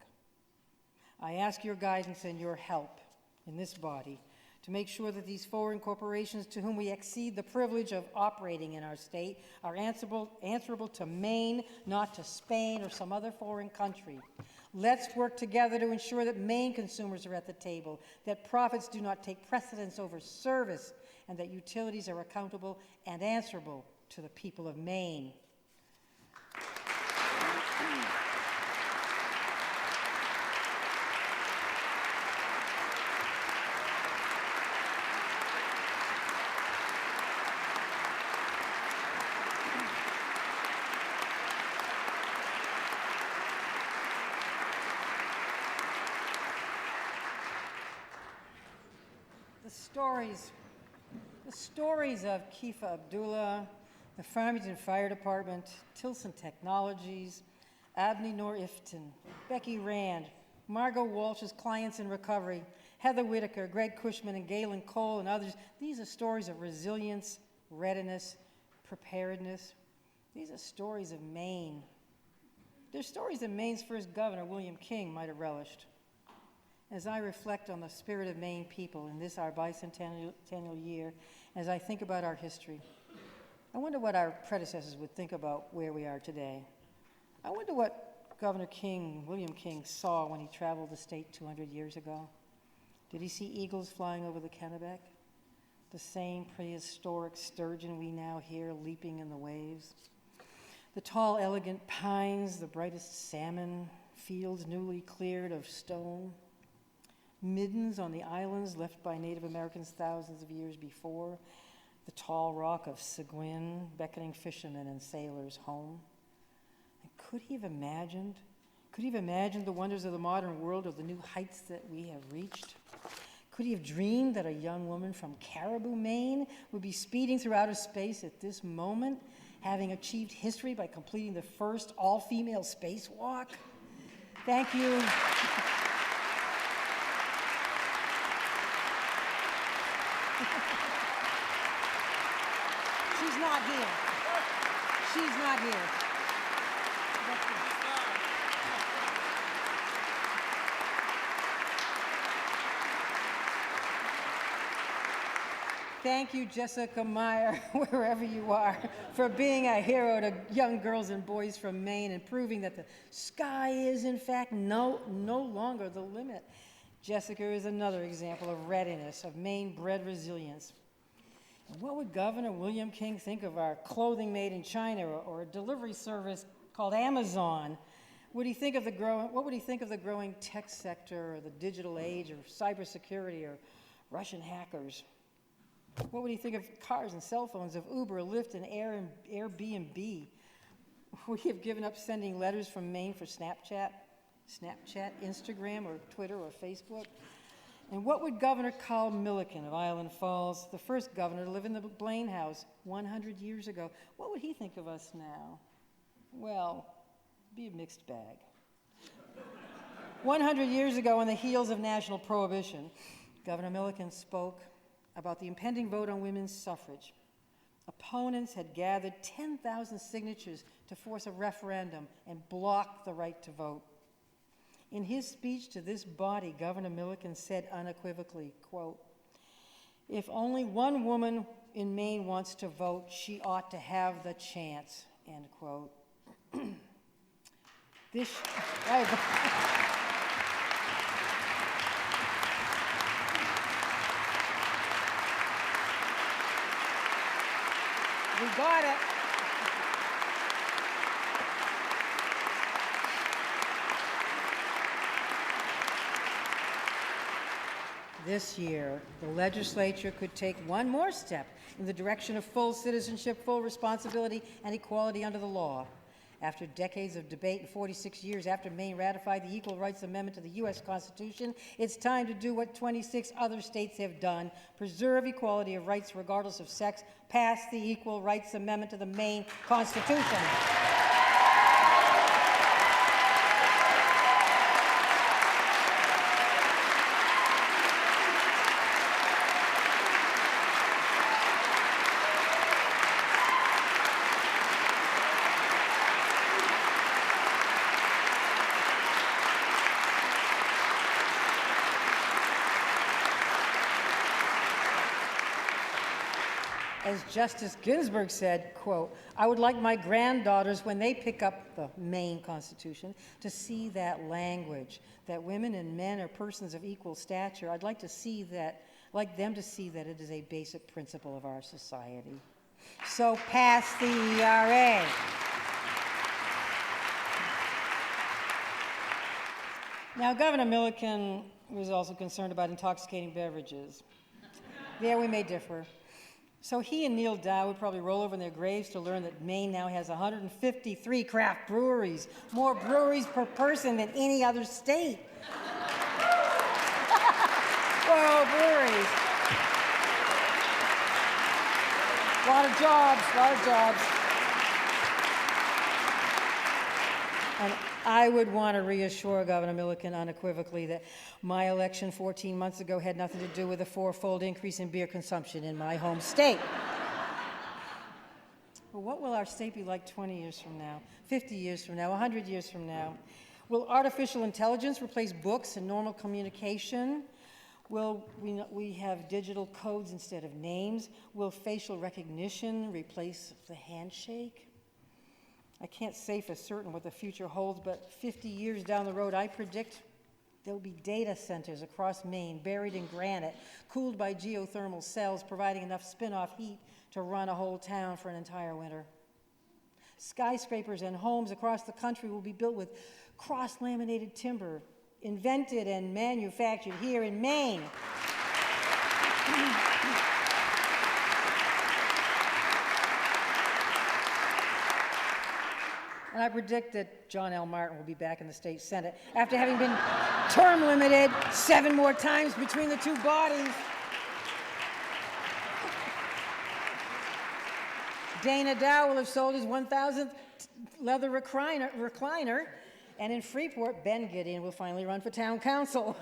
I ask your guidance and your help in this body to make sure that these foreign corporations to whom we exceed the privilege of operating in our state are answerable to Maine, not to Spain or some other foreign country. Let's work together to ensure that Maine consumers are at the table, that profits do not take precedence over service, and that utilities are accountable and answerable to the people of Maine. The stories of Kifa Abdullah, the Farmington Fire Department, Tilson Technologies, Abney Noor Ifton, Becky Rand, Margot Walsh's clients in recovery, Heather Whitaker, Greg Cushman, and Galen Cole, and others. These are stories of resilience, readiness, preparedness. These are stories of Maine. They're stories that Maine's first governor, William King, might have relished. As I reflect on the spirit of Maine people in this, our bicentennial year, as I think about our history, I wonder what our predecessors would think about where we are today. I wonder what Governor King, William King, saw when he traveled the state 200 years ago. Did he see eagles flying over the Kennebec? The same prehistoric sturgeon we now hear leaping in the waves? The tall, elegant pines, the brightest salmon, fields newly cleared of stone? Middens on the islands left by Native Americans thousands of years before, the tall rock of Seguin beckoning fishermen and sailors home. And could he have imagined the wonders of the modern world or the new heights that we have reached? Could he have dreamed that a young woman from Caribou, Maine would be speeding through outer space at this moment, having achieved history by completing the first all-female spacewalk? Thank you. She's not here. She's not here. Thank you, Jessica Meyer, wherever you are, for being a hero to young girls and boys from Maine and proving that the sky is, in fact, no longer the limit. Jessica is another example of readiness, of Maine-bred resilience. And what would Governor William King think of our clothing made in China or a delivery service called Amazon? What would he think of the growing tech sector or the digital age or cybersecurity or Russian hackers? What would he think of cars and cell phones, of Uber, Lyft, and Airbnb? Would he have given up sending letters from Maine for Snapchat, Instagram, or Twitter, or Facebook? And what would Governor Carl Milliken of Island Falls, the first governor to live in the Blaine House 100 years ago, what would he think of us now? Well, it'd be a mixed bag. 100 years ago, on the heels of national prohibition, Governor Milliken spoke about the impending vote on women's suffrage. Opponents had gathered 10,000 signatures to force a referendum and block the right to vote. In his speech to this body, Governor Milliken said unequivocally, quote, "If only one woman in Maine wants to vote, she ought to have the chance," end quote. We got it. This year, the legislature could take one more step in the direction of full citizenship, full responsibility, and equality under the law. After decades of debate and 46 years after Maine ratified the Equal Rights Amendment to the U.S. Constitution, it's time to do what 26 other states have done: preserve equality of rights regardless of sex, pass the Equal Rights Amendment to the Maine Constitution. As Justice Ginsburg said, quote, "I would like my granddaughters, when they pick up the Maine Constitution, to see that language, that women and men are persons of equal stature. I'd like them to see that it is a basic principle of our society." So pass the ERA. Now, Governor Milliken was also concerned about intoxicating beverages. There we may differ. So he and Neil Dow would probably roll over in their graves to learn that Maine now has 153 craft breweries, more breweries per person than any other state. Whoa, breweries. A lot of jobs, a lot of jobs. And I would want to reassure Governor Milliken unequivocally that my election 14 months ago had nothing to do with a fourfold increase in beer consumption in my home state. But what will our state be like 20 years from now, 50 years from now, 100 years from now? Will artificial intelligence replace books and normal communication? Will we have digital codes instead of names? Will facial recognition replace the handshake? I can't say for certain what the future holds, but 50 years down the road, I predict there will be data centers across Maine, buried in granite, cooled by geothermal cells, providing enough spin-off heat to run a whole town for an entire winter. Skyscrapers and homes across the country will be built with cross-laminated timber, invented and manufactured here in Maine. And I predict that John L. Martin will be back in the state Senate after having been term limited 7 more times between the two bodies. Dana Dow will have sold his 1,000th leather recliner, and in Freeport, Ben Gideon will finally run for town council.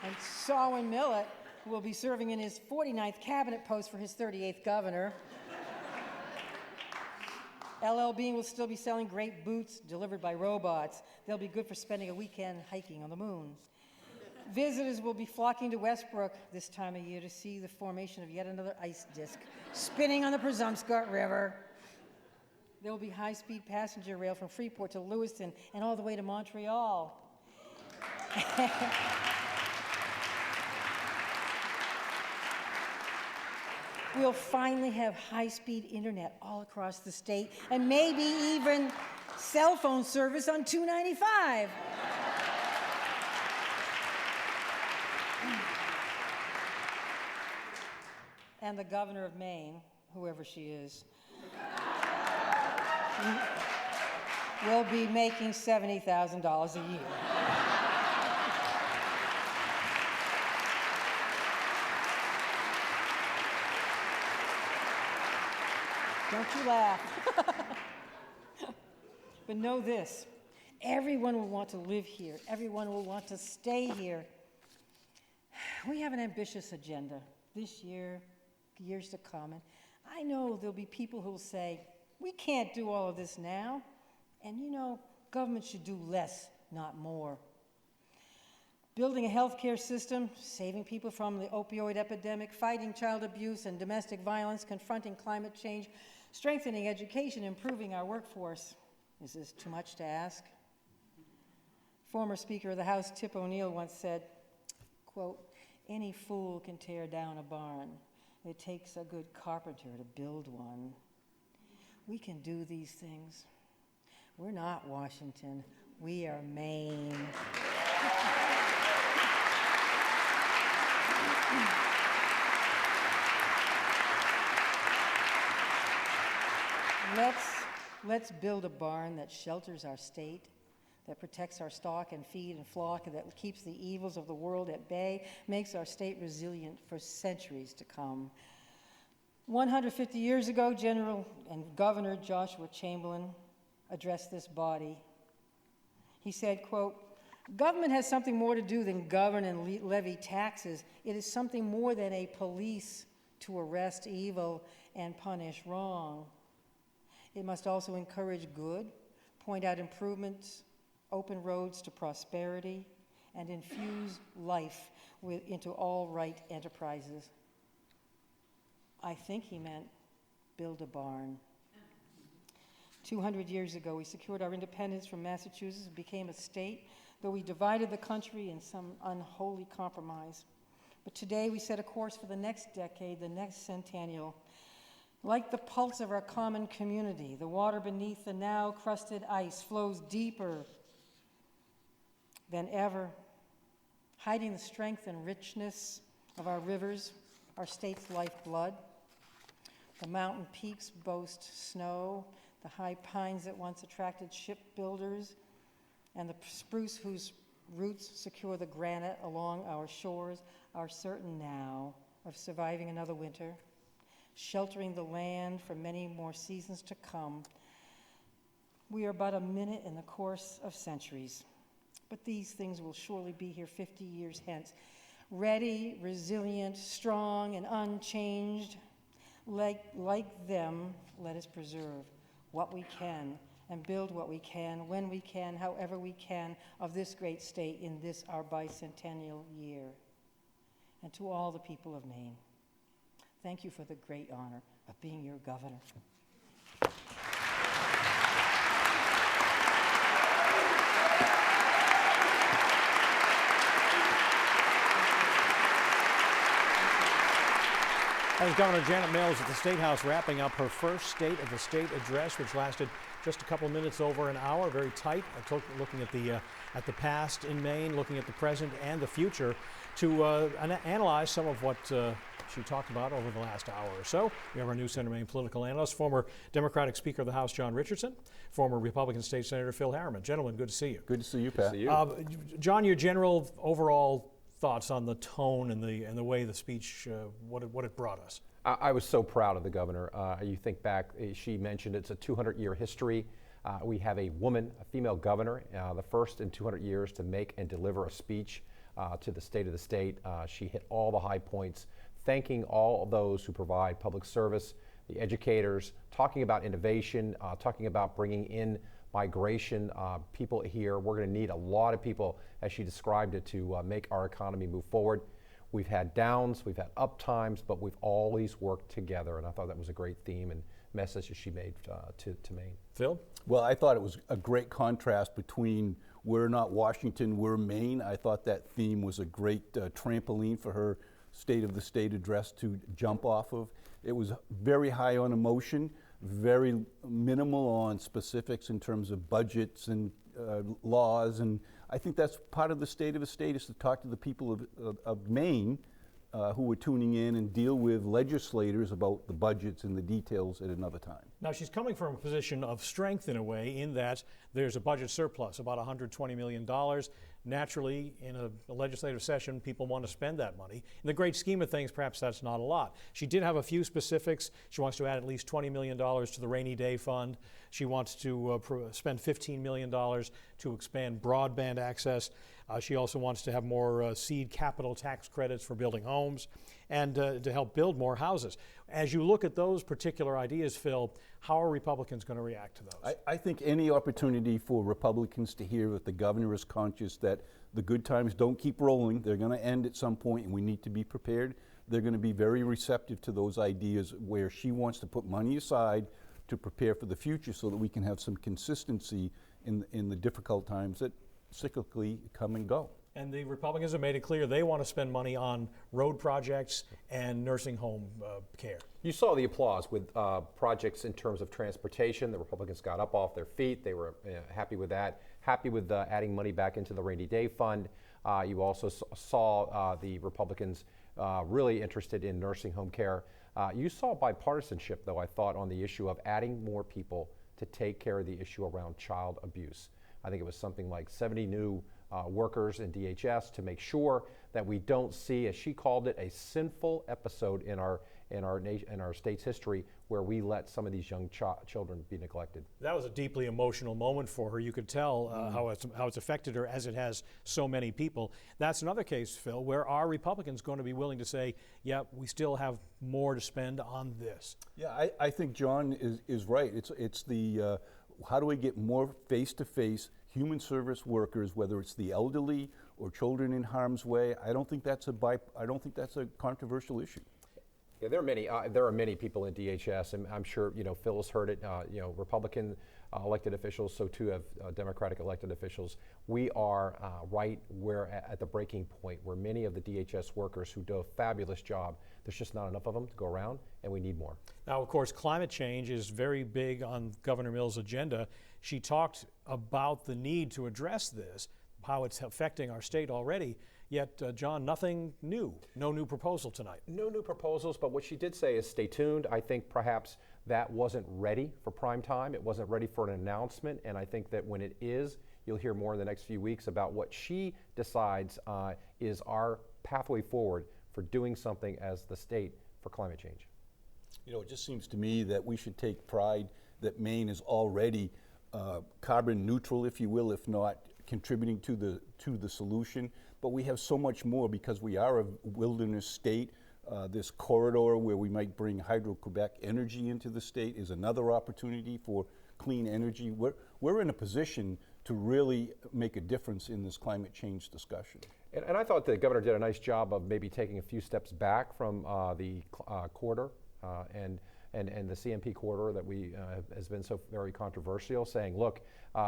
And Sawin Millett will be serving in his 49th cabinet post for his 38th governor. LL Bean will still be selling great boots delivered by robots. They'll be good for spending a weekend hiking on the moon. Visitors will be flocking to Westbrook this time of year to see the formation of yet another ice disk spinning on the Presumpscot River. There will be high-speed passenger rail from Freeport to Lewiston and all the way to Montreal. We'll finally have high-speed internet all across the state, and maybe even cell phone service on 295. And the governor of Maine, whoever she is, will be making $70,000 a year. Don't you laugh. But know this, everyone will want to live here. Everyone will want to stay here. We have an ambitious agenda this year, years to come. And I know there'll be people who will say, we can't do all of this now. And you know, government should do less, not more. Building a healthcare system, saving people from the opioid epidemic, fighting child abuse and domestic violence, confronting climate change, strengthening education, improving our workforce. Is this too much to ask? Former Speaker of the House Tip O'Neill once said, quote, "Any fool can tear down a barn. It takes a good carpenter to build one." We can do these things. We're not Washington. We are Maine. Let's build a barn that shelters our state, that protects our stock and feed and flock, and that keeps the evils of the world at bay, makes our state resilient for centuries to come. 150 years ago, General and Governor Joshua Chamberlain addressed this body. He said, quote, "Government has something more to do than govern and levy taxes. It is something more than a police to arrest evil and punish wrong. It must also encourage good, point out improvements, open roads to prosperity, and infuse life into all right enterprises." I think he meant build a barn. 200 years ago, we secured our independence from Massachusetts and became a state, though we divided the country in some unholy compromise. But today we set a course for the next decade, the next centennial. Like the pulse of our common community, the water beneath the now crusted ice flows deeper than ever, hiding the strength and richness of our rivers, our state's lifeblood. The mountain peaks boast snow, the high pines that once attracted shipbuilders, and the spruce whose roots secure the granite along our shores are certain now of surviving another winter, sheltering the land for many more seasons to come. We are but a minute in the course of centuries, but these things will surely be here 50 years hence, ready, resilient, strong, and unchanged. Like them, let us preserve what we can and build what we can, when we can, however we can, of this great state in this our bicentennial year. And to all the people of Maine, thank you for the great honor of being your governor. That was Governor Janet Mills at the State House wrapping up her first State of the State address, which lasted just a couple minutes over an hour, very tight, looking at the past in Maine, looking at the present and the future to analyze some of what she talked about over the last hour or so. We have our new Center Maine political analyst, former Democratic Speaker of the House, John Richardson, former Republican State Senator Phil Harriman. Gentlemen, good to see you. Good to see you, Pat. John, your general overall thoughts on the tone and the way the speech, what it brought us? I was so proud of the governor. You think back, she mentioned it's a 200-year history. We have a woman, a female governor, the first in 200 years to make and deliver a speech to the state of the state. She hit all the high points, thanking all of those who provide public service, the educators, talking about innovation, talking about bringing in migration, people here. We're going to need a lot of people, as she described it, to make our economy move forward. We've had downs, we've had up times, but we've always worked together, and I thought that was a great theme and message that she made to Maine. Phil? Well, I thought it was a great contrast between we're not Washington, we're Maine. I thought that theme was a great trampoline for her State of the State address to jump off of. It was very high on emotion, very minimal on specifics in terms of budgets and laws, and I think that's part of the State of the State, is to talk to the people of Maine who are tuning in and deal with legislators about the budgets and the details at another time. Now, she's coming from a position of strength in a way, in that there's a budget surplus, about $120 million. Naturally, in a legislative session, people want to spend that money. In the great scheme of things, perhaps that's not a lot. She did have a few specifics. She wants to add at least $20 million to the rainy day fund. She wants to spend $15 million to expand broadband access. She also wants to have more seed capital tax credits for building homes and to help build more houses. As you look at those particular ideas, Phil, how are Republicans going to react to those? I think any opportunity for Republicans to hear that the governor is conscious that the good times don't keep rolling, they're going to end at some point, and we need to be prepared. They're going to be very receptive to those ideas where she wants to put money aside to prepare for the future so that we can have some consistency in the difficult times that cyclically come and go. And the Republicans have made it clear they want to spend money on road projects and nursing home care. You saw the applause with projects in terms of transportation. The Republicans got up off their feet. They were happy with that, happy with adding money back into the rainy day fund. You also saw the Republicans really interested in nursing home care. You saw bipartisanship, though, I thought, on the issue of adding more people to take care of the issue around child abuse. I think it was something like 70 new workers in DHS to make sure that we don't see, as she called it, a sinful episode in our state's history where we let some of these young children be neglected. That was a deeply emotional moment for her. You could tell how it's affected her, as it has so many people. That's another case, Phil, where are Republicans going to be willing to say, yeah, we still have more to spend on this? Yeah, I think John is right. It's the how do we get more face-to-face human service workers, whether it's the elderly or children in harm's way. I don't think that's a controversial issue. Yeah, there are many people in DHS, and I'm sure Phil has heard it. Republican elected officials, so too have Democratic elected officials. We are right at the breaking point where many of the DHS workers who do a fabulous job, there's just not enough of them to go around, and we need more. Now, of course, climate change is very big on Governor Mills' agenda. She talked about the need to address this, how it's affecting our state already. Yet, John, nothing new, no new proposal tonight. No new proposals, but what she did say is stay tuned. I think perhaps that wasn't ready for prime time. It wasn't ready for an announcement, and I think that when it is, you'll hear more in the next few weeks about what she decides is our pathway forward for doing something as the state for climate change. It just seems to me that we should take pride that Maine is already carbon neutral, if you will, if not contributing to the solution. But we have so much more because we are a wilderness state. This corridor where we might bring Hydro-Quebec energy into the state is another opportunity for clean energy. We're in a position to really make a difference in this climate change discussion. And I thought the governor did a nice job of maybe taking a few steps back from the corridor and the CMP corridor that has been so very controversial, saying, look,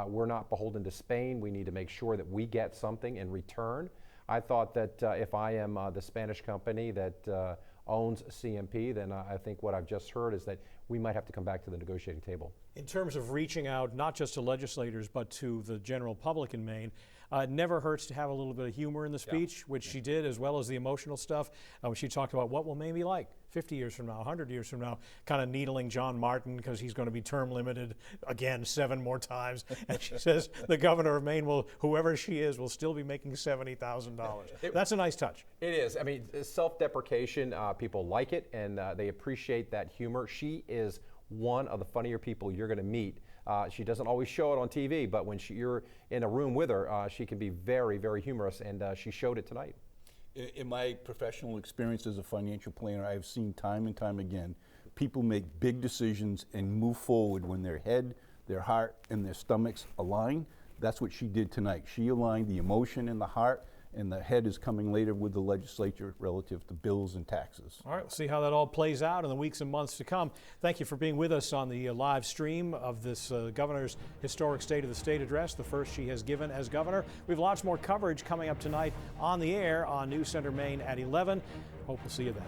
we're not beholden to Spain. We need to make sure that we get something in return. I thought that if I am the Spanish company that owns CMP, then I think what I've just heard is that we might have to come back to the negotiating table. In terms of reaching out, not just to legislators, but to the general public in Maine, it never hurts to have a little bit of humor in the speech, which she did, as well as the emotional stuff. When she talked about what will Maine be like 50 years from now, 100 years from now, kind of needling John Martin because he's going to be term limited again 7 more times. And she says the governor of Maine will, whoever she is, will still be making $70,000. That's a nice touch. It is. I mean, self-deprecation, people like it, and they appreciate that humor. She is one of the funnier people you're going to meet. She doesn't always show it on TV, but when you're in a room with her, she can be very, very humorous, and she showed it tonight. In my professional experience as a financial planner, I've seen time and time again, people make big decisions and move forward when their head, their heart, and their stomachs align. That's what she did tonight. She aligned the emotion and the heart, and the head is coming later with the legislature relative to bills and taxes. All right, we'll see how that all plays out in the weeks and months to come. Thank you for being with us on the live stream of this governor's historic State of the State address, the first she has given as governor. We have lots more coverage coming up tonight on the air on News Center Maine at 11. Hope we'll see you then.